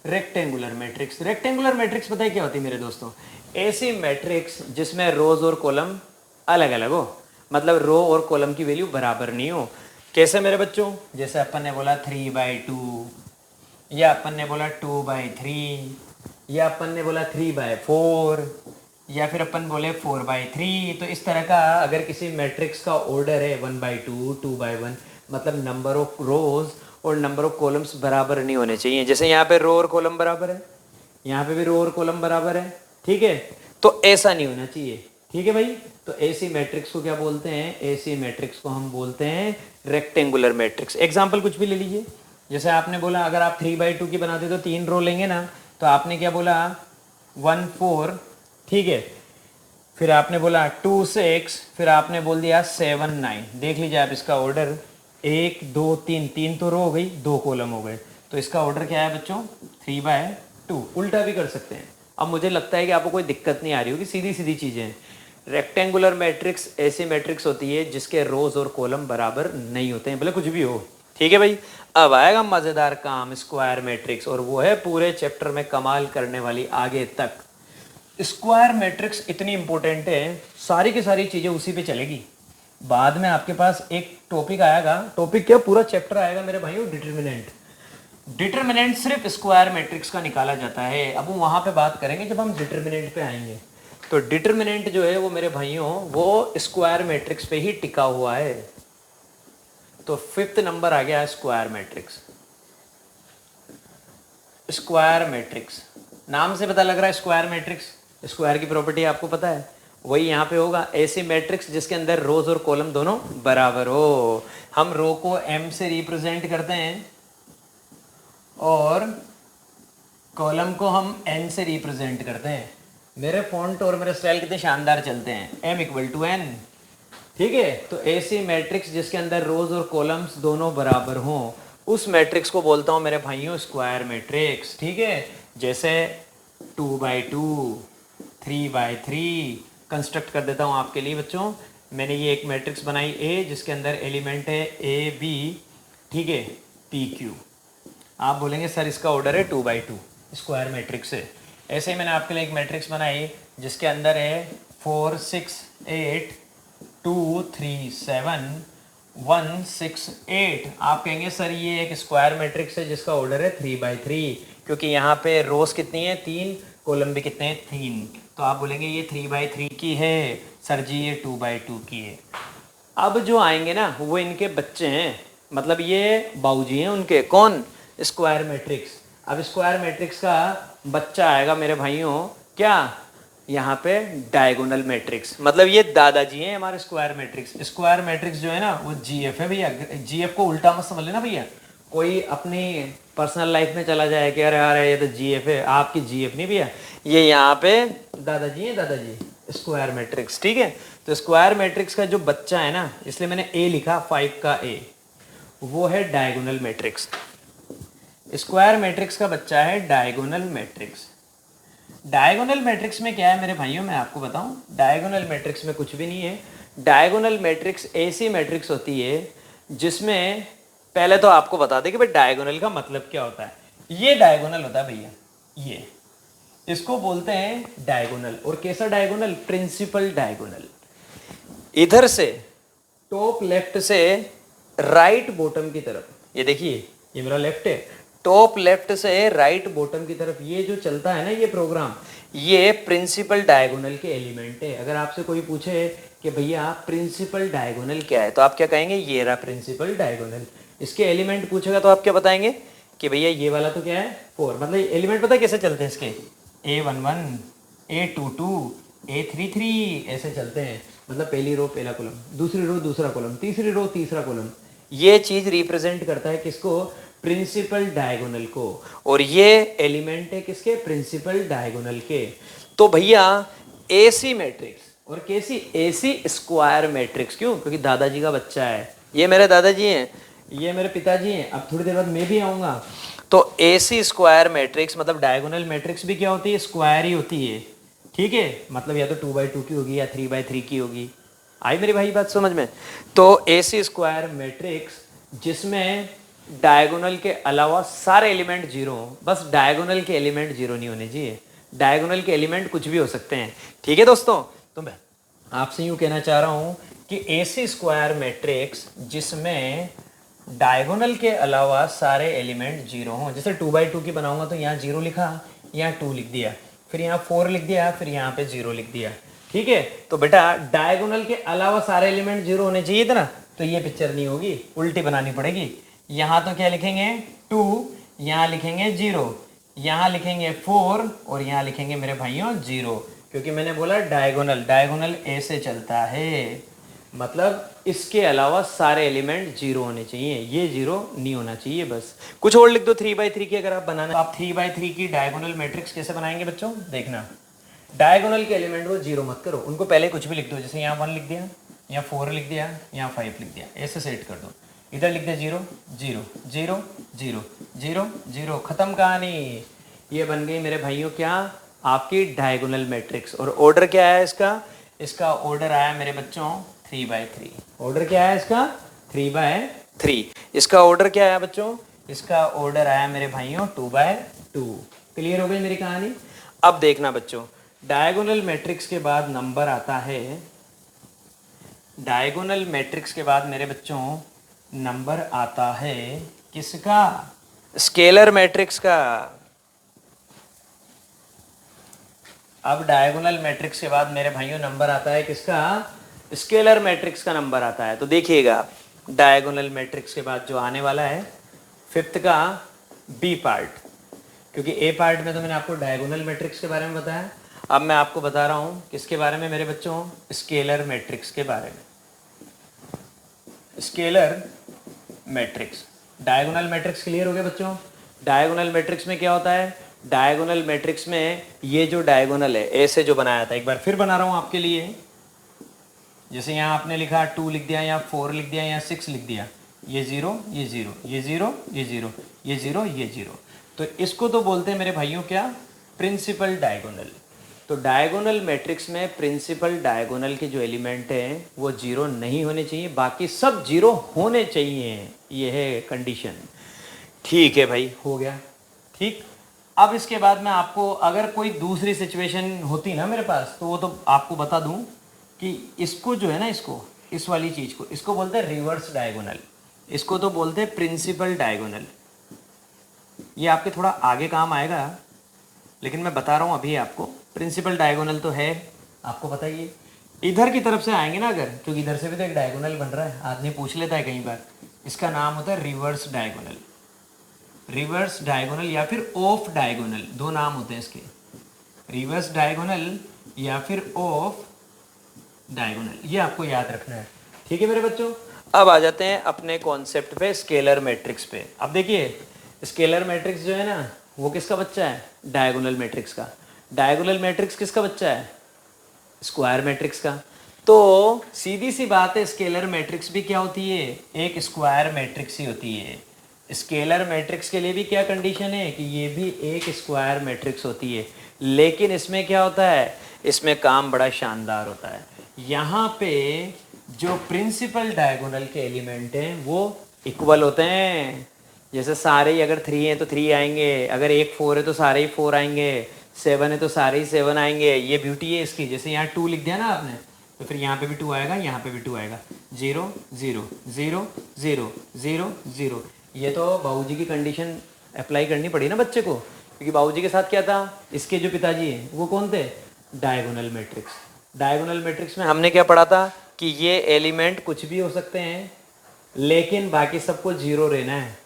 रेक्टेंगुलर मैट्रिक्स, रेक्टेंगुलर मैट्रिक्स पता है क्या होती है मेरे दोस्तों, ऐसी मैट्रिक्स जिसमें रोज और कॉलम अलग अलग हो, मतलब रो और कॉलम की वैल्यू बराबर नहीं हो। कैसे मेरे बच्चों, जैसे अपन ने बोला 3/2, या अपन ने बोला 2/3, या अपन ने बोला 3/4, या फिर अपन बोले 4/3। तो इस तरह का अगर किसी मैट्रिक्स का ऑर्डर है 1/2, 2/1, मतलब नंबर ऑफ रोज और नंबर ऑफ कॉलम्स बराबर नहीं होने चाहिए। जैसे यहाँ पे रो और कॉलम बराबर है, यहाँ पे भी रो और कॉलम बराबर है, ठीक है, तो ऐसा नहीं होना चाहिए। ठीक है भाई, तो ऐसी मैट्रिक्स को क्या बोलते हैं, ऐसी मैट्रिक्स को हम बोलते हैं रेक्टेंगुलर मैट्रिक्स। एग्जाम्पल कुछ भी ले लीजिए, जैसे आपने बोला अगर आप 3/2 की बनाते तो 3 रो लेंगे ना, तो आपने क्या बोला 1 4, ठीक है, फिर आपने बोला 2 6, फिर आपने बोल दिया 7 9। देख लीजिए आप इसका ऑर्डर, 1 2 3, 3 तो रो हो गई, 2 कॉलम हो गए, तो इसका ऑर्डर क्या है बच्चों 3/2। उल्टा भी कर सकते हैं। अब मुझे लगता है कि आपको कोई दिक्कत नहीं आ रही होगी, सीधी सीधी चीज़ें हैं। रेक्टेंगुलर मैट्रिक्स ऐसी मैट्रिक्स होती है जिसके रोज और कॉलम बराबर नहीं होते हैं, भले कुछ भी हो। ठीक है भाई, अब आएगा मज़ेदार काम, स्क्वायर मैट्रिक्स, और वो है पूरे चैप्टर में कमाल करने वाली आगे तक। स्क्वायर मैट्रिक्स इतनी इंपॉर्टेंट है, सारी की सारी चीज़ें उसी पे चलेगी। बाद में आपके पास एक टॉपिक आएगा, टॉपिक क्या पूरा चैप्टर आएगा मेरे भाइयों, डिटर्मिनेंट। डिटर्मिनेंट सिर्फ स्क्वायर मैट्रिक्स का निकाला जाता है। अब वहाँ पे बात करेंगे जब हम डिटर्मिनेंट पे आएंगे। तो डिटर्मिनेंट जो है वो मेरे भाइयों वो स्क्वायर मैट्रिक्स पे ही टिका हुआ है। तो 5th नंबर आ गया स्क्वायर मैट्रिक्स। स्क्वायर मैट्रिक्स नाम से पता लग रहा है स्क्वायर मैट्रिक्स, स्क्वायर की प्रॉपर्टी आपको पता है, वही यहाँ पे होगा। ऐसी मैट्रिक्स जिसके अंदर रोज और कॉलम दोनों बराबर हो। हम रो को m से रिप्रेजेंट करते हैं और कॉलम को हम n से रिप्रेजेंट करते हैं। मेरे फॉन्ट और मेरे स्टाइल कितने शानदार चलते हैं, m = n, ठीक है। तो ऐसी मैट्रिक्स जिसके अंदर रोज और कॉलम्स दोनों बराबर हों, उस मैट्रिक्स को बोलता हूँ मेरे भाइयों स्क्वायर मैट्रिक्स। ठीक है, जैसे 2/2, 3/3, कंस्ट्रक्ट कर देता हूँ आपके लिए बच्चों। मैंने ये एक मैट्रिक्स बनाई ए, जिसके अंदर एलिमेंट है ए बी, ठीक है, पी क्यू। आप बोलेंगे सर इसका ऑर्डर है 2x2, स्क्वायर मैट्रिक्स है। ऐसे ही मैंने आपके लिए एक मैट्रिक्स बनाई जिसके अंदर है 4 6 8 2 3 7 1 6 8। आप कहेंगे सर ये एक स्क्वायर मैट्रिक्स है जिसका ऑर्डर है 3x3, क्योंकि यहाँ पे रोज कितनी है 3, कॉलम भी कितने हैं 3। तो आप बोलेंगे ये 3x3 की है सर जी, ये 2x2 की है। अब जो आएंगे ना वो इनके बच्चे हैं, मतलब ये बाबूजी हैं उनके। कौन? Square matrix. अब स्क्वायर मैट्रिक्स का बच्चा आएगा मेरे भाइयों क्या, यहाँ पे डायगोनल मैट्रिक्स। मतलब ये दादाजी हैं हमारे स्क्वायर मैट्रिक्स। स्क्वायर मैट्रिक्स जो है ना वो जीएफ है भैया। जीएफ को उल्टा मत समझ लेना भैया, कोई अपनी पर्सनल लाइफ में चला जाए कि अरे यार ये तो जीएफ है। आपकी जीएफ नहीं भैया, ये यहाँ पे दादाजी हैं, दादाजी स्क्वायर मैट्रिक्स, ठीक है। तो स्क्वायर मैट्रिक्स का जो बच्चा है ना, इसलिए मैंने ए लिखा 5 का ए, वो है डायगोनल मैट्रिक्स। स्क्वायर मैट्रिक्स का बच्चा है डायगोनल मैट्रिक्स। डायगोनल मैट्रिक्स में क्या है मेरे भाइयों, मैं आपको बताऊं, डायगोनल मैट्रिक्स में कुछ भी नहीं है। डायगोनल मैट्रिक्स ऐसी मैट्रिक्स होती है जिसमें, पहले तो आपको बता दें कि भाई डायगोनल का मतलब क्या होता है। ये डायगोनल होता है भैया, ये इसको बोलते हैं डायगोनल। और कैसा डायगोनल? Principal diagonal. इधर से टॉप लेफ्ट से राइट बॉटम की तरफ, ये देखिए ये मेरा लेफ्ट है, टॉप लेफ्ट से राइट बॉटम की तरफ ये जो चलता है ना ये प्रोग्राम, ये प्रिंसिपल डायगोनल के एलिमेंट है। अगर आपसे कोई पूछे कि भैया प्रिंसिपल डायगोनल क्या है, तो आप क्या कहेंगे? ये रहा प्रिंसिपल डायगोनल। इसके एलिमेंट पूछेगा तो आप क्या बताएंगे कि भैया ये वाला तो क्या है 4। मतलब एलिमेंट पता है कैसे चलते हैं इसके? A11 A22 A33 ऐसे चलते हैं। मतलब पहली रो पहला कॉलम, दूसरी रो दूसरा कॉलम, तीसरी रो तीसरा कॉलम। ये चीज रिप्रेजेंट करता है किसको? प्रिंसिपल डायगोनल को। और ये एलिमेंट है किसके? प्रिंसिपल डायगोनल के। तो भैया एसी मैट्रिक्स और कैसी? AC square matrix. क्यों? क्योंकि दादाजी का बच्चा है, ये मेरे दादाजी हैं, ये मेरे पिताजी हैं, अब थोड़ी देर बाद मैं भी आऊंगा। तो एसी स्क्वायर मैट्रिक्स मतलब डायगोनल मैट्रिक्स भी क्या होती है? स्क्वायर ही होती है, ठीक है। मतलब या तो 2x2 की होगी या 3x3 की होगी। आई मेरी भाई बात समझ में? तो एसी स्क्वायर मैट्रिक्स जिसमें डायगोनल के अलावा सारे एलिमेंट जीरो हो, बस डायगोनल के एलिमेंट जीरो नहीं होने चाहिए। डायगोनल के एलिमेंट कुछ भी हो सकते हैं, ठीक है दोस्तों। तो मैं आपसे यूं कहना चाह रहा हूं कि एसी स्क्वायर मैट्रिक्स जिसमें डायगोनल के अलावा सारे एलिमेंट जीरो हों। जैसे 2x2 की बनाऊंगा तो यहाँ 0 लिखा, यहाँ 2 लिख दिया, फिर यहाँ 4 लिख दिया, फिर यहाँ पे 0 लिख दिया, ठीक है। तो बेटा डायगोनल के अलावा सारे एलिमेंट जीरो होने चाहिए था ना, तो ये पिक्चर नहीं होगी, उल्टी बनानी पड़ेगी। यहाँ तो क्या लिखेंगे 2, यहाँ लिखेंगे 0, यहाँ लिखेंगे 4 और यहाँ लिखेंगे मेरे भाइयों 0, क्योंकि मैंने बोला डायगोनल, डायगोनल ऐसे चलता है। मतलब इसके अलावा सारे एलिमेंट जीरो होने चाहिए, ये जीरो नहीं होना चाहिए। बस कुछ और लिख दो 3x3 की अगर आप बनाना। आप 3x3 की डायगोनल मैट्रिक्स कैसे बनाएंगे बच्चों? देखना, डायगोनल के एलिमेंट को जीरो मत करो, उनको पहले कुछ भी लिख दो। जैसे यहाँ 1 लिख दिया, यहाँ 4 लिख दिया, यहाँ 5 लिख दिया, ऐसे सेट कर दो। इधर लिख दिया 0 0 0 0 0 0, खत्म कहानी। ये बन गई मेरे भाइयों क्या? आपकी डायगोनल मैट्रिक्स। और ऑर्डर क्या है इसका? इसका ऑर्डर आया मेरे बच्चों 3x3। ऑर्डर क्या है इसका? 3x3। इसका ऑर्डर क्या है बच्चों? इसका ऑर्डर आया मेरे भाइयों 2x2। क्लियर हो गई मेरी कहानी? अब देखना बच्चों, डायगोनल मैट्रिक्स के बाद नंबर आता है, डायगोनल मैट्रिक्स के बाद मेरे बच्चों नंबर आता है किसका? स्केलर मैट्रिक्स का। अब डायगोनल मैट्रिक्स के बाद मेरे भाइयों नंबर आता है किसका? स्केलर मैट्रिक्स का नंबर आता है। तो देखिएगा डायगोनल मैट्रिक्स के बाद जो आने वाला है 5th का बी पार्ट, क्योंकि ए पार्ट में तो मैंने आपको डायगोनल मैट्रिक्स के बारे में बताया। अब मैं आपको बता रहा हूं किसके बारे में मेरे बच्चों? स्केलर मैट्रिक्स के बारे में। Scalar matrix, diagonal matrix clear हो गया बच्चों? डायगोनल मैट्रिक्स में क्या होता है? डायगोनल मैट्रिक्स में ये जो डायगोनल है ऐसे जो बनाया था, एक बार फिर बना रहा हूं आपके लिए। जैसे यहाँ आपने लिखा 2 लिख दिया, यहाँ 4 लिख दिया, यहाँ 6 लिख दिया, ये 0 ये 0 ये 0 ये 0 ये 0 ये 0, तो इसको तो बोलते हैं मेरे भाइयों क्या? Principal diagonal. तो तो डायगोनल मैट्रिक्स में प्रिंसिपल डायगोनल के जो एलिमेंट हैं वो जीरो नहीं होने चाहिए, बाकी सब जीरो होने चाहिए, ये है कंडीशन। ठीक है भाई, हो गया। ठीक, अब इसके बाद मैं आपको अगर कोई दूसरी सिचुएशन होती ना मेरे पास, तो वो तो आपको बता दूं कि इसको जो है ना, इसको, इस वाली चीज़ को, इसको बोलते हैं रिवर्स डायगोनल, इसको तो बोलते हैं प्रिंसिपल डायगोनल। ये आपके थोड़ा आगे काम आएगा, लेकिन मैं बता रहा हूँ अभी आपको। प्रिंसिपल डायगोनल तो है, आपको पता ही है। इधर की तरफ से आएंगे ना अगर, क्योंकि इधर से भी तो एक डायगोनल बन रहा है, आदमी पूछ लेता है कई बार, इसका नाम होता है रिवर्स डायगोनल। रिवर्स डायगोनल या फिर ऑफ डायगोनल, दो नाम होते हैं इसके, रिवर्स डायगोनल या फिर ऑफ डायगोनल, ये आपको याद रखना है। ठीक है मेरे बच्चों, अब आ जाते हैं अपने कॉन्सेप्ट पे, स्केलर मैट्रिक्स पे। अब देखिए, स्केलर मैट्रिक्स जो है ना, वो किसका बच्चा है? डायगोनल मैट्रिक्स का। डायगोनल मैट्रिक्स किसका बच्चा है? स्क्वायर मैट्रिक्स का। तो सीधी सी बात है, स्केलर मैट्रिक्स भी क्या होती है? एक स्क्वायर मैट्रिक्स ही होती है। स्केलर मैट्रिक्स के लिए भी क्या कंडीशन है कि ये भी एक स्क्वायर मैट्रिक्स होती है, लेकिन इसमें क्या होता है, इसमें काम बड़ा शानदार होता है। यहाँ पे जो प्रिंसिपल डायगोनल के एलिमेंट हैं वो इक्वल होते हैं। जैसे सारे ही अगर 3 हैं तो 3 आएंगे, अगर एक 4 है तो सारे ही 4 आएंगे, 7 है तो सारे ही 7 आएंगे। ये ब्यूटी है इसकी। जैसे यहाँ 2 लिख दिया ना आपने, तो फिर यहाँ पे भी 2 आएगा, यहाँ पे भी 2 आएगा। 0 0 0 0 0 0। ये तो बाबूजी की कंडीशन अप्लाई करनी पड़ी ना बच्चे को, क्योंकि बाबूजी के साथ क्या था, इसके जो पिताजी हैं वो कौन थे? Diagonal matrix. डायगोनल मैट्रिक्स में हमने क्या पढ़ा था कि ये एलिमेंट कुछ भी हो सकते हैं, लेकिन बाकी सबको जीरो रहना है।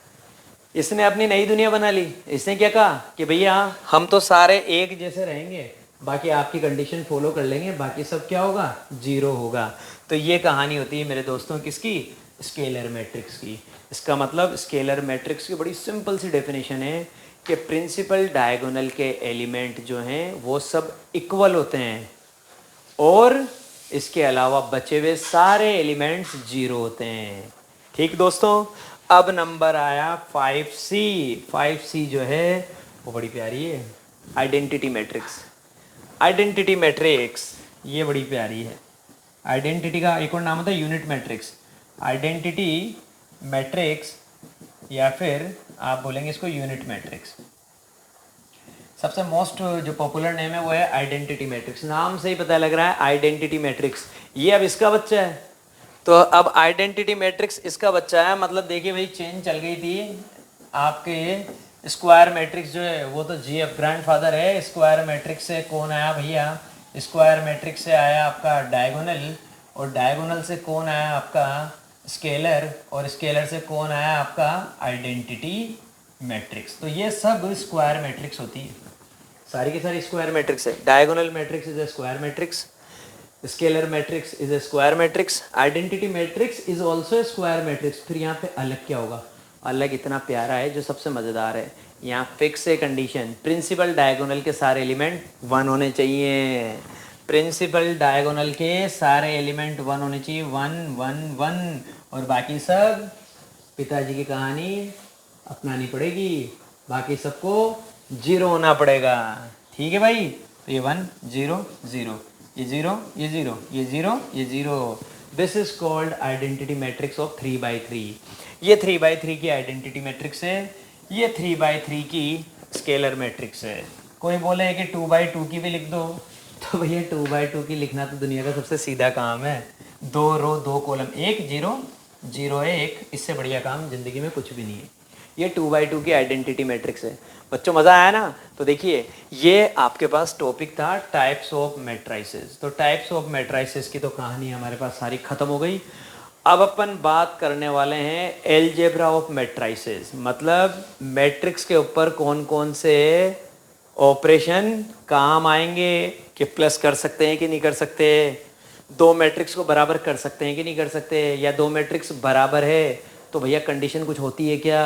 इसने अपनी नई दुनिया बना ली। इसने क्या कहा कि भैया हम तो सारे एक जैसे रहेंगे, बाकी आपकी कंडीशन फॉलो कर लेंगे, बाकी सब क्या होगा? जीरो होगा। तो ये कहानी होती है मेरे दोस्तों किसकी? स्केलर मैट्रिक्स की। इसका मतलब स्केलर मैट्रिक्स की बड़ी सिंपल सी डेफिनेशन है कि प्रिंसिपल डायगोनल के एलिमेंट जो हैं वो सब इक्वल होते हैं, और इसके अलावा बचे हुए सारे एलिमेंट्स जीरो होते हैं। ठीक दोस्तों, अब नंबर आया 5C। 5C जो है वो बड़ी प्यारी है, आइडेंटिटी मैट्रिक्स। आइडेंटिटी मैट्रिक्स ये बड़ी प्यारी है। आइडेंटिटी का एक और नाम होता है यूनिट मैट्रिक्स। आइडेंटिटी मैट्रिक्स या फिर आप बोलेंगे इसको यूनिट मैट्रिक्स। सबसे मोस्ट जो पॉपुलर नेम है वो है आइडेंटिटी मैट्रिक्स। नाम से ही पता लग रहा है आइडेंटिटी मैट्रिक्स। ये अब इसका बच्चा है, तो अब आइडेंटिटी मैट्रिक्स इसका बच्चा है। मतलब देखिए भाई, चेन चल गई थी आपके स्क्वायर मैट्रिक्स जो है वो तो GF ग्रैंडफादर है। स्क्वायर मैट्रिक्स से कौन आया भैया? स्क्वायर मैट्रिक्स से आया आपका डायगोनल, और डायगोनल से कौन आया आपका? स्केलर, और स्केलर से कौन आया आपका? Identity matrix. तो ये सब स्क्वायर मैट्रिक्स होती है, सारी की सारी स्क्वायर मैट्रिक्स है। Diagonal matrix is a square matrix, scalar matrix is a square matrix, identity matrix is also square matrix. फिर यहाँ पे अलग क्या होगा? अलग इतना प्यारा है जो सबसे मज़ेदार है। यहाँ फिक्स है कंडीशन, प्रिंसिपल डायगोनल के सारे एलिमेंट 1 होने चाहिए। प्रिंसिपल डायगोनल के सारे एलिमेंट 1 होने चाहिए, 1 1 1, और बाकी सब पिताजी की कहानी अपनानी पड़ेगी, बाकी सबको जीरो होना पड़ेगा। ठीक है भाई, तो ये 1 0 0, ये 0 ये 0, ये 0 ये 0। This is called identity matrix of 3/3। ये 3/3 की आइडेंटिटी मैट्रिक्स है, ये 3/3 की स्केलर मैट्रिक्स है। कोई बोले कि 2/2 की भी लिख दो, तो भैया 2/2 की लिखना तो दुनिया का सबसे सीधा काम है। 2 रो 2 कॉलम, 1 0 0 1, इससे बढ़िया काम जिंदगी में कुछ भी नहीं है। ये 2/2 की आइडेंटिटी मैट्रिक्स है। बच्चों मज़ा आया ना? तो देखिए, ये आपके पास टॉपिक था टाइप्स ऑफ मैट्रिसेस। तो टाइप्स ऑफ मैट्रिसेस की तो कहानी हमारे पास सारी ख़त्म हो गई। अब अपन बात करने वाले हैं एलजेब्रा ऑफ मैट्रिसेस, मतलब मैट्रिक्स के ऊपर कौन कौन से ऑपरेशन काम आएंगे, कि प्लस कर सकते हैं कि नहीं कर सकते, दो मैट्रिक्स को बराबर कर सकते हैं कि नहीं कर सकते, या दो मैट्रिक्स बराबर है तो भैया कंडीशन कुछ होती है क्या,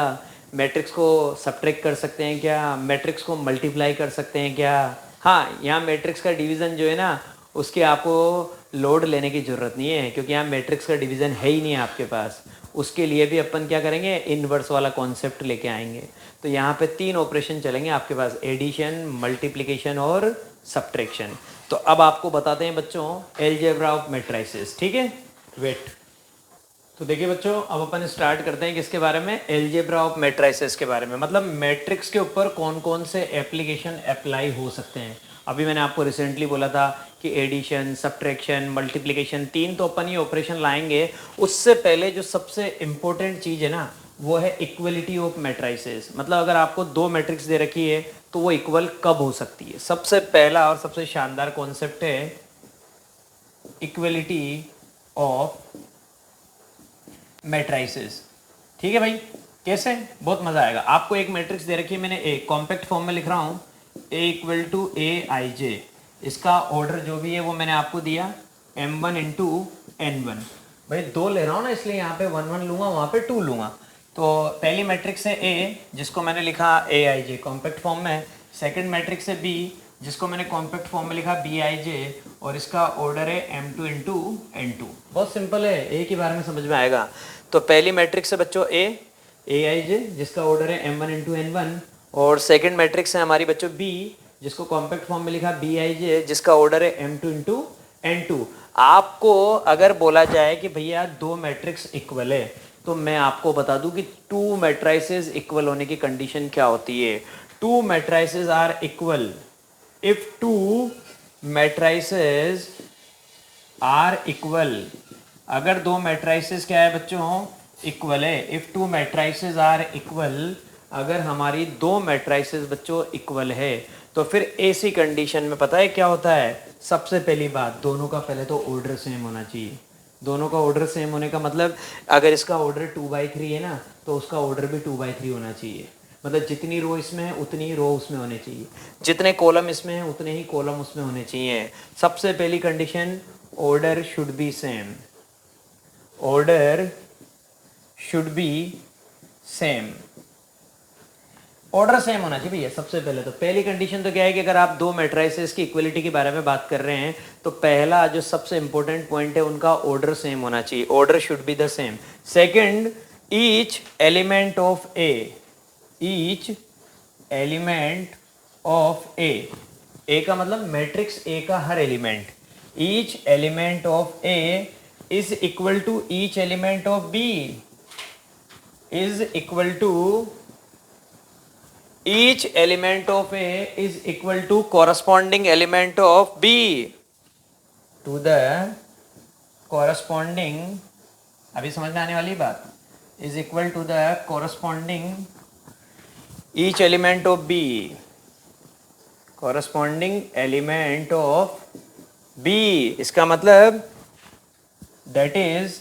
मैट्रिक्स को सब्ट्रैक्ट कर सकते हैं क्या, मैट्रिक्स को मल्टीप्लाई कर सकते हैं क्या। हाँ, यहाँ मैट्रिक्स का डिवीज़न जो है ना, उसके आपको लोड लेने की ज़रूरत नहीं है, क्योंकि यहाँ मैट्रिक्स का डिवीज़न है ही नहीं आपके पास। उसके लिए भी अपन क्या करेंगे, इन्वर्स वाला कॉन्सेप्ट लेके आएंगे। तो यहाँ पे 3 ऑपरेशन चलेंगे आपके पास, एडिशन, मल्टीप्लिकेशन और सब्ट्रैक्शन। तो अब आपको बताते हैं बच्चों अलजेब्रा ऑफ मैट्रिसेस, ठीक है। वेट, तो देखिए बच्चों अब अपन स्टार्ट करते हैं किसके बारे में, अलजेब्रा ऑफ मैट्रिसेस के बारे में। मतलब मैट्रिक्स के ऊपर कौन कौन से एप्लीकेशन अप्लाई हो सकते हैं। अभी मैंने आपको रिसेंटली बोला था कि एडिशन, सब्ट्रैक्शन, मल्टीप्लिकेशन, तीन तो अपन ये ऑपरेशन लाएंगे। उससे पहले जो सबसे इंपॉर्टेंट चीज़ है ना वो है इक्वलिटी ऑफ मैट्रिसेस। मतलब अगर आपको दो मैट्रिक्स दे रखी है तो वो इक्वल कब हो सकती है। सबसे पहला और सबसे शानदार कॉन्सेप्ट है इक्वलिटी ऑफ मैट्रिसेस, ठीक है भाई। कैसे, बहुत मजा आएगा। आपको एक मैट्रिक्स दे रखी है, मैंने एक कॉम्पैक्ट फॉर्म में लिख रहा हूँ A इक्वल टू AIJ। इसका ऑर्डर जो भी है वो मैंने आपको दिया M1 इंटू N1। भाई दो ले रहा हूँ ना, इसलिए यहाँ पे 1 1 लूंगा, वहाँ पे 2 लूंगा। तो पहली मैट्रिक्स है A जिसको मैंने लिखा AIJ कॉम्पैक्ट फॉर्म में। सेकंड मैट्रिक्स है B जिसको मैंने कॉम्पैक्ट फॉर्म में लिखा BIJ, और इसका ऑर्डर है M2 इंटू N2। बहुत सिंपल है, एक ही बार में समझ में आएगा। तो पहली मैट्रिक्स है बच्चों AIJ जिसका ऑर्डर है M1 इंटू N1, और सेकंड मैट्रिक्स है हमारी बच्चों B जिसको कॉम्पैक्ट फॉर्म में लिखा BIJ जिसका ऑर्डर है M2 इंटू N2। आपको अगर बोला जाए कि भैया दो मैट्रिक्स इक्वल है तो मैं आपको बता दूं कि टू मैट्रिसेस इक्वल होने की कंडीशन क्या होती है। Two matrices are equal if two matrices are equal। अगर दो मैट्रिसेस क्या है बच्चों, इक्वल है। if two matrices are equal, अगर हमारी दो मैट्रिसेस बच्चों इक्वल है तो फिर ऐसी कंडीशन में पता है क्या होता है। सबसे पहली बात, दोनों का पहले तो ऑर्डर सेम होना चाहिए। दोनों का ऑर्डर सेम होने का मतलब अगर इसका ऑर्डर 2/3 है ना तो उसका ऑर्डर भी 2/3 होना चाहिए। मतलब जितनी रो इसमें है उतनी ही रो उसमें होने चाहिए, जितने कॉलम इसमें है उतने ही कॉलम उसमें होने चाहिए। सबसे पहली condition, order should B same. Order should B same, order same होना चाहिए भैया सबसे पहले। तो पहली कंडीशन तो क्या है कि अगर आप दो मैट्रिसेस की इक्वलिटी के बारे में बात कर रहे हैं तो पहला जो सबसे इंपॉर्टेंट पॉइंट है उनका ऑर्डर सेम होना चाहिए। Order should be the same. Second, each element of A, each element of A का मतलब मैट्रिक्स ए का हर element, each element of A is equal to each element of B, is equal to each element of A is equal to corresponding element of B, to the corresponding, अभी समझ में आने वाली बात, is equal to the corresponding each element of B, corresponding element of B। इसका मतलब that is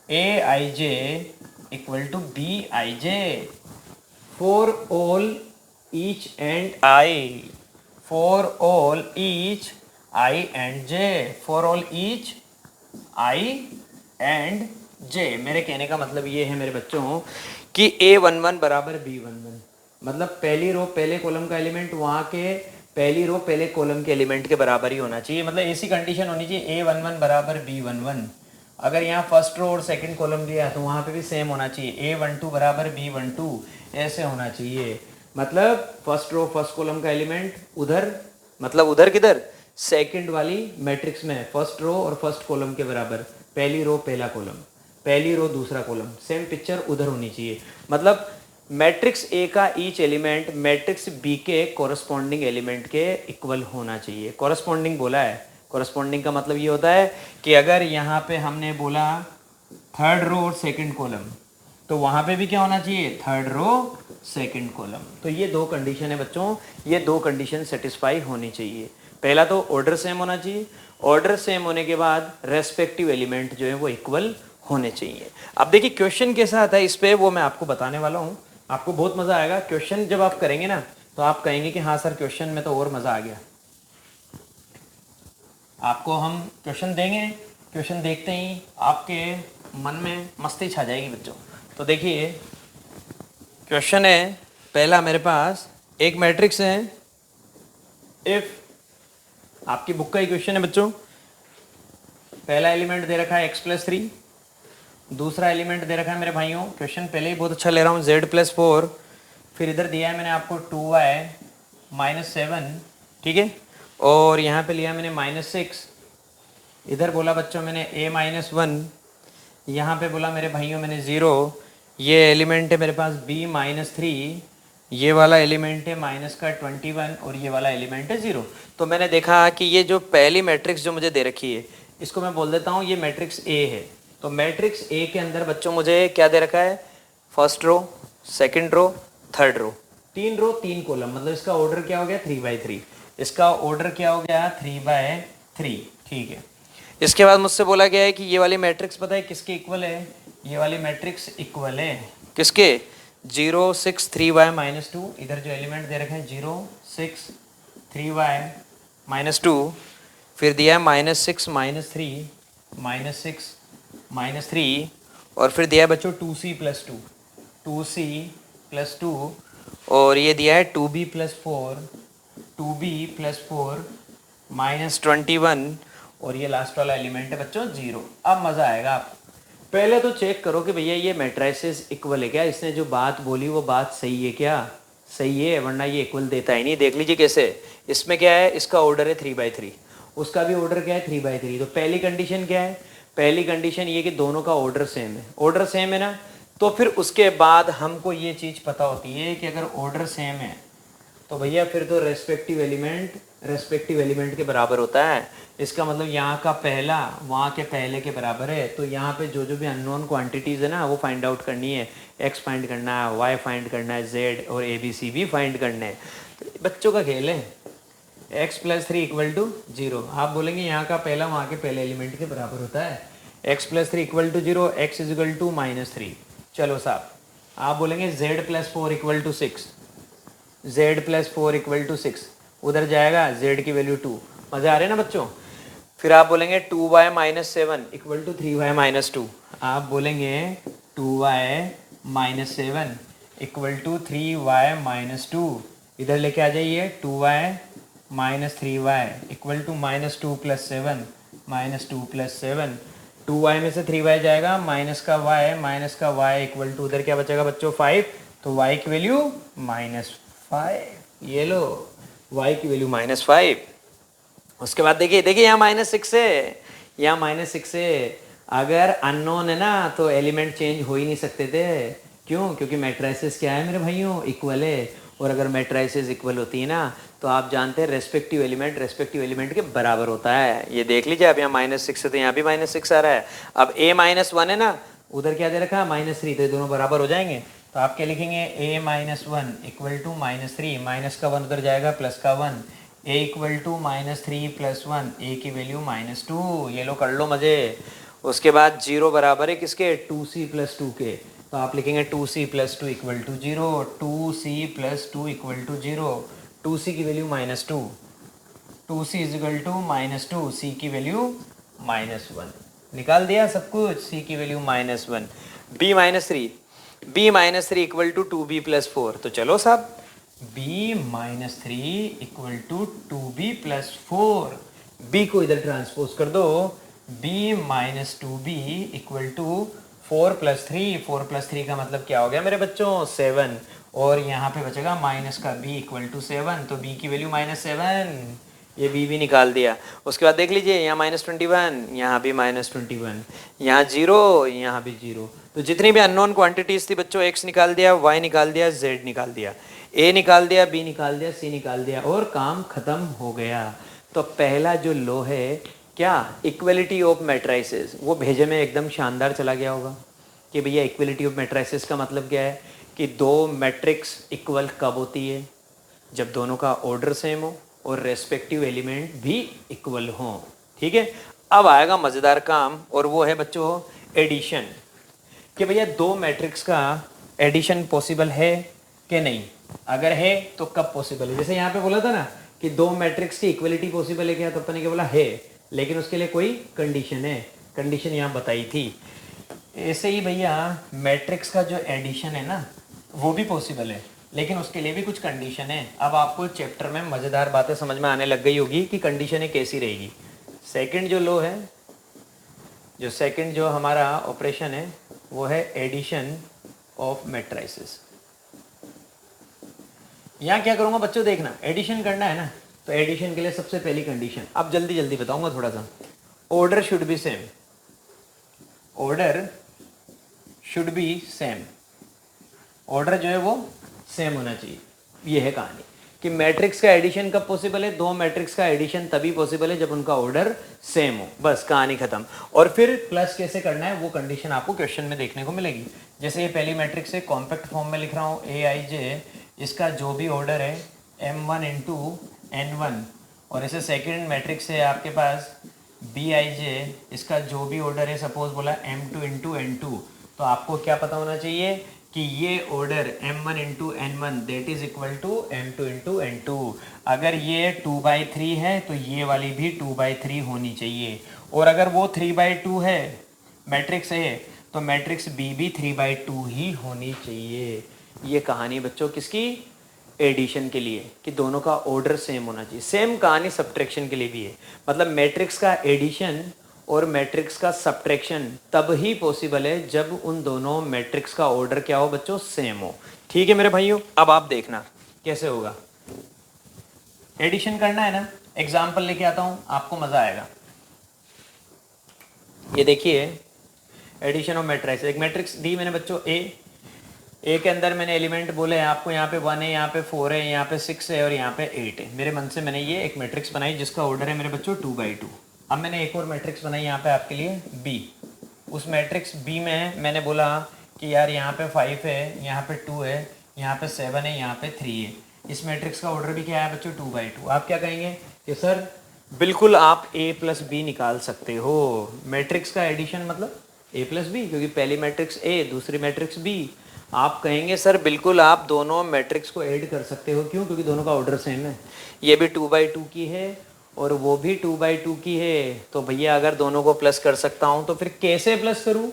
AIJ equal to BIJ for all each and I, for all each I and J, for all each I and J। मेरे कहने का मतलब ये है मेरे बच्चों कि A11 बराबर B11, मतलब पहली रो पहले कॉलम का एलिमेंट वहाँ के पहली रो पहले कॉलम के एलिमेंट के बराबर ही होना चाहिए। मतलब ऐसी कंडीशन होनी चाहिए A11 बराबर B11। अगर यहाँ फर्स्ट रो और सेकंड कॉलम दिया है तो वहाँ पे भी सेम होना चाहिए, A12 बराबर B12 ऐसे होना चाहिए। मतलब फर्स्ट रो फर्स्ट कॉलम का एलिमेंट उधर, मतलब उधर किधर, सेकंड वाली मैट्रिक्स में फर्स्ट रो और फर्स्ट कॉलम के बराबर, पहली रो पहला कॉलम, पहली रो दूसरा कॉलम, सेम पिक्चर उधर होनी चाहिए। मतलब मैट्रिक्स ए का ईच एलिमेंट मैट्रिक्स बी के कॉरस्पॉन्डिंग एलिमेंट के इक्वल होना चाहिए। कॉरस्पॉन्डिंग बोला है, कॉरस्पॉन्डिंग का मतलब ये होता है कि अगर यहाँ पे हमने बोला थर्ड रो और सेकंड कॉलम तो वहाँ पे भी क्या होना चाहिए, थर्ड रो सेकंड कॉलम। तो ये दो कंडीशन है बच्चों, ये दो कंडीशन सेटिस्फाई होनी चाहिए। पहला तो ऑर्डर सेम होना चाहिए, ऑर्डर सेम होने के बाद रेस्पेक्टिव एलिमेंट जो है वो इक्वल होने चाहिए। अब देखिए क्वेश्चन के साथ है इस पे, वो मैं आपको बताने वाला हूँ, आपको बहुत मजा आएगा। क्वेश्चन जब आप करेंगे ना तो आप कहेंगे कि हाँ सर क्वेश्चन में तो और मजा आ गया। आपको हम क्वेश्चन देंगे, क्वेश्चन देखते ही आपके मन में मस्ती छा जाएगी बच्चों। तो देखिए क्वेश्चन है पहला मेरे पास, एक मैट्रिक्स है, इफ, आपकी बुक का ही क्वेश्चन है बच्चों। पहला एलिमेंट दे रखा है x+3, दूसरा एलिमेंट दे रखा है मेरे भाइयों, क्वेश्चन पहले ही बहुत अच्छा ले रहा हूँ, z+4, फिर इधर दिया है मैंने आपको 2y - 7 ठीक है। और यहाँ पे लिया मैंने -6, इधर बोला बच्चों मैंने a-1, यहाँ पे बोला मेरे भाइयों मैंने 0। ये एलिमेंट है मेरे पास b-3, ये वाला एलिमेंट है -21 और ये वाला एलिमेंट है 0। तो मैंने देखा कि ये जो पहली मैट्रिक्स जो मुझे दे रखी है इसको मैं बोल देता हूँ ये मैट्रिक्स A है। तो मैट्रिक्स A के अंदर बच्चों मुझे क्या दे रखा है, first row, second row, third row, 3 row 3 column, मतलब इसका ऑर्डर क्या हो गया 3/3। इसका ऑर्डर क्या हो गया 3/3। ठीक है। इसके बाद मुझसे बोला गया है कि ये वाली मैट्रिक्स पता है किसके इक्वल है, ये वाली मैट्रिक्स इक्वल है किसके, 0 6 3y-2। इधर जो एलिमेंट दे रखे हैं 0 6 3y-2, फिर दिया है -6 -3 -6 और फिर दिया है बच्चों 2c + 2 2c + 2 और ये दिया है 2b + 4 -21 और ये लास्ट वाला एलिमेंट है बच्चों 0। अब मज़ा आएगा आपको। पहले तो चेक करो कि भैया ये मैट्रिसेस इक्वल है क्या, इसने जो बात बोली वो बात सही है क्या, सही है, वरना ये इक्वल देता ही नहीं। देख लीजिए कैसे, इसमें क्या है, इसका ऑर्डर है 3/3, उसका भी ऑर्डर क्या है 3/3। तो पहली कंडीशन क्या है, पहली कंडीशन ये कि दोनों का ऑर्डर सेम है, ऑर्डर सेम है ना। तो फिर उसके बाद हमको ये चीज़ पता होती है कि अगर ऑर्डर सेम है तो भैया फिर तो रेस्पेक्टिव एलिमेंट के बराबर होता है। इसका मतलब यहाँ का पहला वहाँ के पहले के बराबर है। तो यहाँ पे जो जो भी अननोन क्वांटिटीज़ है ना वो फाइंड आउट करनी है, x फाइंड करना है, y फाइंड करना है, z और ABC भी फाइंड करने हैं। तो बच्चों का खेल है। x + 3 = 0। आप बोलेंगे यहाँ का पहला वहाँ के पहले एलिमेंट के बराबर होता है। x + 3 = 0, x = -3। चलो साहब, आप बोलेंगे z + 4 = 6, z + 4 = 6, उधर जाएगा z की वैल्यू 2। मज़े आ रहे हैं ना बच्चों। फिर आप बोलेंगे 2y-7 = 3y-2, आप बोलेंगे 2y-7 = 3y-2, इधर लेके आ जाइए 2y - 3y = -2 + 7 -2 + 7, 2y में से 3y जाएगा, माइनस का y = उधर क्या बचेगा बच्चों 5। तो y की वैल्यू -5, ये लो y की वैल्यू -5। उसके बाद देखिए देखिए यहाँ -6 है, यहाँ -6 है। अगर अननोन है ना तो एलिमेंट चेंज हो ही नहीं सकते थे। क्यों, क्योंकि मैट्रिसेस क्या है मेरे भाइयों, इक्वल है। और अगर मैट्रिसेस इक्वल होती है ना तो आप जानते हैं रेस्पेक्टिव एलिमेंट के बराबर होता है। ये देख लीजिए, अब यहाँ -6 है तो यहाँ भी -6 आ रहा है। अब a-1 है ना, उधर क्या दे रखा है -3, तो ये दोनों बराबर हो जाएंगे। तो आप क्या लिखेंगे, a-1 = -3, माइनस का 1 उधर जाएगा, प्लस का 1, a = -3 + 1, a की वैल्यू -2। ये लो कर लो मजे। उसके बाद 0 बराबर है किसके, 2c + 2 के। तो आप लिखेंगे 2c + 2 = 0, 2c + 2 = 0, 2c की वैल्यू -2, 2c = -2, c की वैल्यू -1। निकाल दिया सब कुछ, c की वैल्यू -1। b-3 = 2b + 4। तो चलो साहब, b-3 = 2b + 4, b को इधर ट्रांसपोज कर दो, b - 2b = 4 + 3, 4 + 3 का मतलब क्या हो गया मेरे बच्चों 7, और यहाँ पे बचेगा माइनस का b = 7, तो b की वैल्यू -7, ये b भी निकाल दिया। उसके बाद देख लीजिए यहाँ -21, यहाँ भी -21, यहाँ 0, यहाँ भी 0। तो जितनी भी अननोन क्वांटिटीज थी बच्चों, x निकाल दिया, y निकाल दिया, z निकाल दिया, a निकाल दिया, b निकाल दिया, c निकाल दिया और काम खत्म हो गया। तो पहला जो लॉ है क्या, इक्वलिटी ऑफ मैट्रिसेस, वो भेजे में एकदम शानदार चला गया होगा कि भैया इक्वलिटी ऑफ मैट्रिसेस का मतलब क्या है कि दो मैट्रिक्स इक्वल कब होती है, जब दोनों का ऑर्डर सेम हो और रेस्पेक्टिव एलिमेंट भी इक्वल हों। ठीक है। अब आएगा मज़ेदार काम, और वो है बच्चों एडिशन, कि भैया दो मैट्रिक्स का एडिशन पॉसिबल है कि नहीं, अगर है तो कब पॉसिबल है। जैसे यहाँ पे बोला था ना कि दो मैट्रिक्स की इक्वलिटी पॉसिबल है क्या, तो अपन ने क्या बोला है, लेकिन उसके लिए कोई कंडीशन है, कंडीशन यहाँ बताई थी। ऐसे ही भैया मैट्रिक्स का जो एडिशन है ना वो भी पॉसिबल है, लेकिन उसके लिए भी कुछ कंडीशन है। अब आपको चैप्टर में मज़ेदार बातें समझ में आने लग गई होगी कि कंडीशनें कैसी रहेगी। सेकंड जो लॉ है, जो सेकंड जो हमारा ऑपरेशन है वो है एडिशन ऑफ मैट्रिसेस। यहाँ क्या करूँगा बच्चों, देखना एडिशन करना है ना, तो एडिशन के लिए सबसे पहली कंडीशन, अब जल्दी जल्दी बताऊंगा थोड़ा सा, order should B same, order should B same, order जो है वो सेम होना चाहिए। ये है कहानी कि मैट्रिक्स का एडिशन कब पॉसिबल है, दो मैट्रिक्स का एडिशन तभी पॉसिबल है जब उनका ऑर्डर सेम हो, बस कहानी खत्म। और फिर प्लस कैसे करना है वो कंडीशन आपको क्वेश्चन में देखने को मिलेगी। जैसे ये पहली मैट्रिक्स है, कॉम्पैक्ट फॉर्म में लिख रहा हूँ Aij, इसका जो भी ऑर्डर है m1 इंटू n1, और ऐसे सेकेंड मैट्रिक्स है आपके पास Bij, इसका जो भी ऑर्डर है सपोज बोला m2 इंटू n2, तो आपको क्या पता होना चाहिए कि ये order m1 into n1 that is equal to m2 into n2। अगर ये 2/3 है तो ये वाली भी 2/3 होनी चाहिए, और अगर वो 3/2 है मैट्रिक्स है तो मैट्रिक्स बी भी 3/2 ही होनी चाहिए। ये कहानी बच्चों किसकी, एडिशन के लिए, कि दोनों का ऑर्डर सेम होना चाहिए। सेम कहानी सब्ट्रैक्शन के लिए भी है, मतलब मैट्रिक्स का एडिशन और मैट्रिक्स का सब्ट्रैक्शन तब ही पॉसिबल है जब उन दोनों मैट्रिक्स का ऑर्डर क्या हो बच्चों, सेम हो। ठीक है मेरे भाइयों, अब आप देखना कैसे होगा। एडिशन करना है ना, एग्जाम्पल लेके आता हूं, आपको मजा आएगा। ये देखिए एडिशन ऑफ मैट्रिक्स, एक मैट्रिक्स दी मैंने बच्चों ए के अंदर मैंने एलिमेंट बोले हैं आपको, यहाँ पे 1 है, यहाँ पे 4 है, यहाँ पे 6 है और यहाँ पे 8 है। मेरे मन से मैंने ये एक मैट्रिक्स बनाई जिसका ऑर्डर है मेरे बच्चों 2/2। अब मैंने एक और मैट्रिक्स बनाई यहाँ पे आपके लिए बी। उस मैट्रिक्स बी में मैंने बोला कि यार यहाँ पे 5 है, यहाँ पे 2 है, यहाँ पे 7 है, यहाँ पे 3 है। इस मैट्रिक्स का ऑर्डर भी क्या है बच्चों 2/2। आप क्या कहेंगे कि सर बिल्कुल आप a प्लस बी निकाल सकते हो। मैट्रिक्स का एडिशन मतलब a प्लस बी, क्योंकि पहली मैट्रिक्स a दूसरी मैट्रिक्स b। आप कहेंगे सर बिल्कुल आप दोनों मैट्रिक्स को ऐड कर सकते हो, क्यों, क्योंकि दोनों का ऑर्डर सेम है। ये भी 2/2 की है और वो भी 2/2 की है, तो भैया अगर दोनों को प्लस कर सकता हूँ तो फिर कैसे प्लस करूँ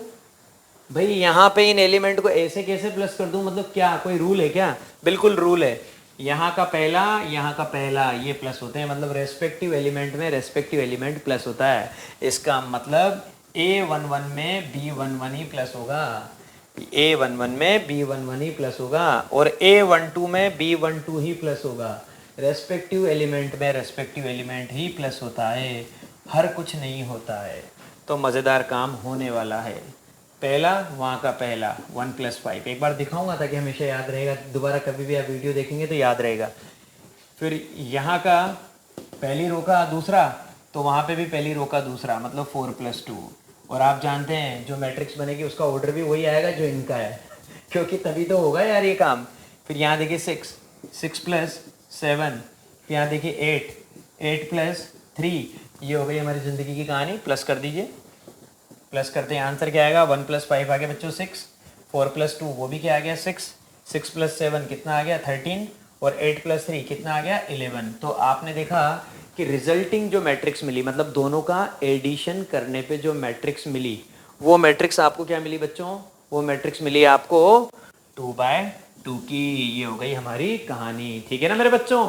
भाई, यहाँ पे इन एलिमेंट को ऐसे कैसे प्लस कर दूँ, मतलब क्या कोई रूल है क्या? बिल्कुल रूल है, यहाँ का पहला ये प्लस होते हैं, मतलब रेस्पेक्टिव एलिमेंट में रेस्पेक्टिव एलिमेंट प्लस होता है। इसका मतलब A11 में B11 ही प्लस होगा, A11 में B11 ही प्लस होगा और A12 में B12 ही प्लस होगा। रेस्पेक्टिव एलिमेंट में रेस्पेक्टिव एलिमेंट ही प्लस होता है, हर कुछ नहीं होता है। तो मज़ेदार काम होने वाला है। पहला वहाँ का पहला 1 + 5 एक बार दिखाऊंगा ताकि हमेशा याद रहेगा, दोबारा कभी भी आप वीडियो देखेंगे तो याद रहेगा। फिर यहाँ का पहली रो का दूसरा, तो वहाँ पे भी पहली रो का दूसरा, मतलब 4 + 2। और आप जानते हैं जो मैट्रिक्स बनेगी उसका ऑर्डर भी वही आएगा जो इनका है, क्योंकि तभी तो होगा यार ये काम। फिर यहाँ देखिए 6 + 7, फिर यहाँ देखिए 8 + 3, ये हो गई हमारी ज़िंदगी की कहानी। प्लस कर दीजिए, प्लस करते हैं आंसर क्या आएगा 1 + 5 आ गया बच्चों 6, 4 + 2 वो भी क्या आ गया 6, 6 + 7 कितना आ गया 13 और 8 + 3 कितना आ गया 11। तो आपने देखा कि रिजल्टिंग जो मैट्रिक्स मिली, मतलब दोनों का एडिशन करने पे जो मैट्रिक्स मिली, वो मैट्रिक्स आपको क्या मिली बच्चों, वो मैट्रिक्स मिली आपको 2/2 की। ये हो गई हमारी कहानी, ठीक है ना मेरे बच्चों।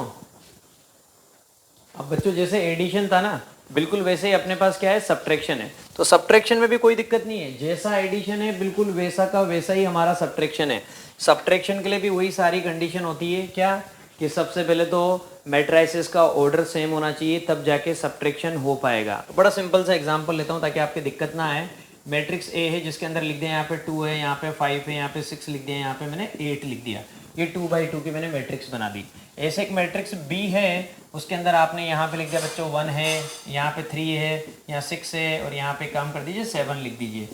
अब बच्चों जैसे एडिशन था ना, बिल्कुल वैसे ही अपने पास क्या है सब्ट्रैक्शन है। तो सब्ट्रैक्शन में भी कोई दिक्कत नहीं है, जैसा एडिशन है बिल्कुल वैसा का वैसा ही हमारा सब्ट्रैक्शन है। सब्ट्रैक्शन के लिए भी वही सारी कंडीशन होती है, क्या कि सबसे पहले तो मैट्राइसिस का ऑर्डर सेम होना चाहिए, तब जाके सब्ट्रैक्शन हो पाएगा। बड़ा सिंपल सा एग्जांपल लेता हूँ ताकि आपकी दिक्कत ना आए। मैट्रिक्स ए है जिसके अंदर लिख दिया यहाँ पे 2 है, यहाँ पे 5 है, यहाँ पे 6 लिख दिया, यहाँ पे मैंने 8 लिख दिया। ये 2/2 की मैंने मैट्रिक्स बना दी। ऐसे एक मैट्रिक्स बी है, उसके अंदर आपने यहाँ पे लिख दिया बच्चों 1 है, यहाँ पे 3 है, यहाँ 6 है और यहाँ पे काम कर दीजिए 7 लिख दीजिए,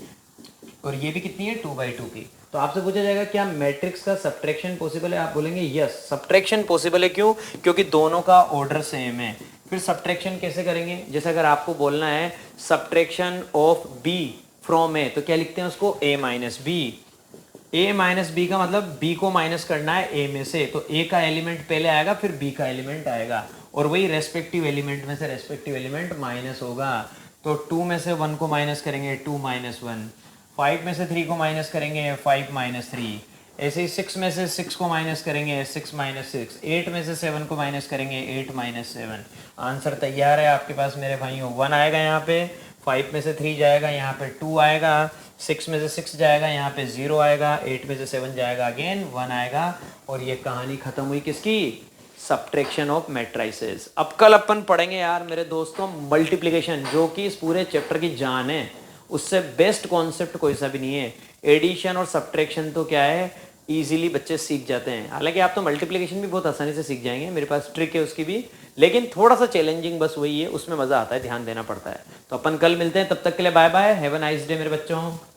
और ये भी कितनी है 2/2 की। तो आपसे पूछा जाएगा क्या मैट्रिक्स का सब्ट्रैक्शन पॉसिबल है, आप बोलेंगे यस सब्ट्रैक्शन पॉसिबल है। क्यों? क्योंकि दोनों का ऑर्डर सेम है। फिर सब्ट्रैक्शन कैसे करेंगे, जैसे अगर आपको बोलना है सब्ट्रैक्शन ऑफ बी फ्रॉम ए, तो क्या लिखते हैं उसको a - b। a - b का मतलब b को माइनस करना है a में से, तो a का एलिमेंट पहले आएगा फिर b का एलिमेंट आएगा, और वही रेस्पेक्टिव एलिमेंट में से रेस्पेक्टिव एलिमेंट माइनस होगा। तो 2 में से 1 को माइनस करेंगे 2 - 1, 5 में से 3 को माइनस करेंगे 5 - 3, ऐसे ही 6 में से 6 को माइनस करेंगे 6 - 6, 8 में से 7 को माइनस करेंगे 8 - 7। आंसर तैयार है आपके पास मेरे भाइयों। 1 आएगा यहाँ पे, 5 में से 3 जाएगा यहाँ पे 2 आएगा, 6 में से 6 जाएगा यहाँ पे 0 आएगा, 8 में से 7 जाएगा अगेन 1 आएगा, और ये कहानी खत्म हुई किसकी, सब्ट्रैक्शन ऑफ मैट्राइसेस। अब कल अपन पढ़ेंगे यार मेरे दोस्तों मल्टीप्लिकेशन, जो कि इस पूरे चैप्टर की जान है। उससे बेस्ट कॉन्सेप्ट कोई सा भी नहीं है। एडिशन और सब्ट्रैक्शन तो क्या है, इजीली बच्चे सीख जाते हैं। हालांकि आप तो मल्टीप्लिकेशन भी बहुत आसानी से सीख जाएंगे, मेरे पास ट्रिक है उसकी भी, लेकिन थोड़ा सा चैलेंजिंग बस वही है, उसमें मज़ा आता है, ध्यान देना पड़ता है। तो अपन कल मिलते हैं, तब तक के लिए bye bye, have a nice day मेरे बच्चों।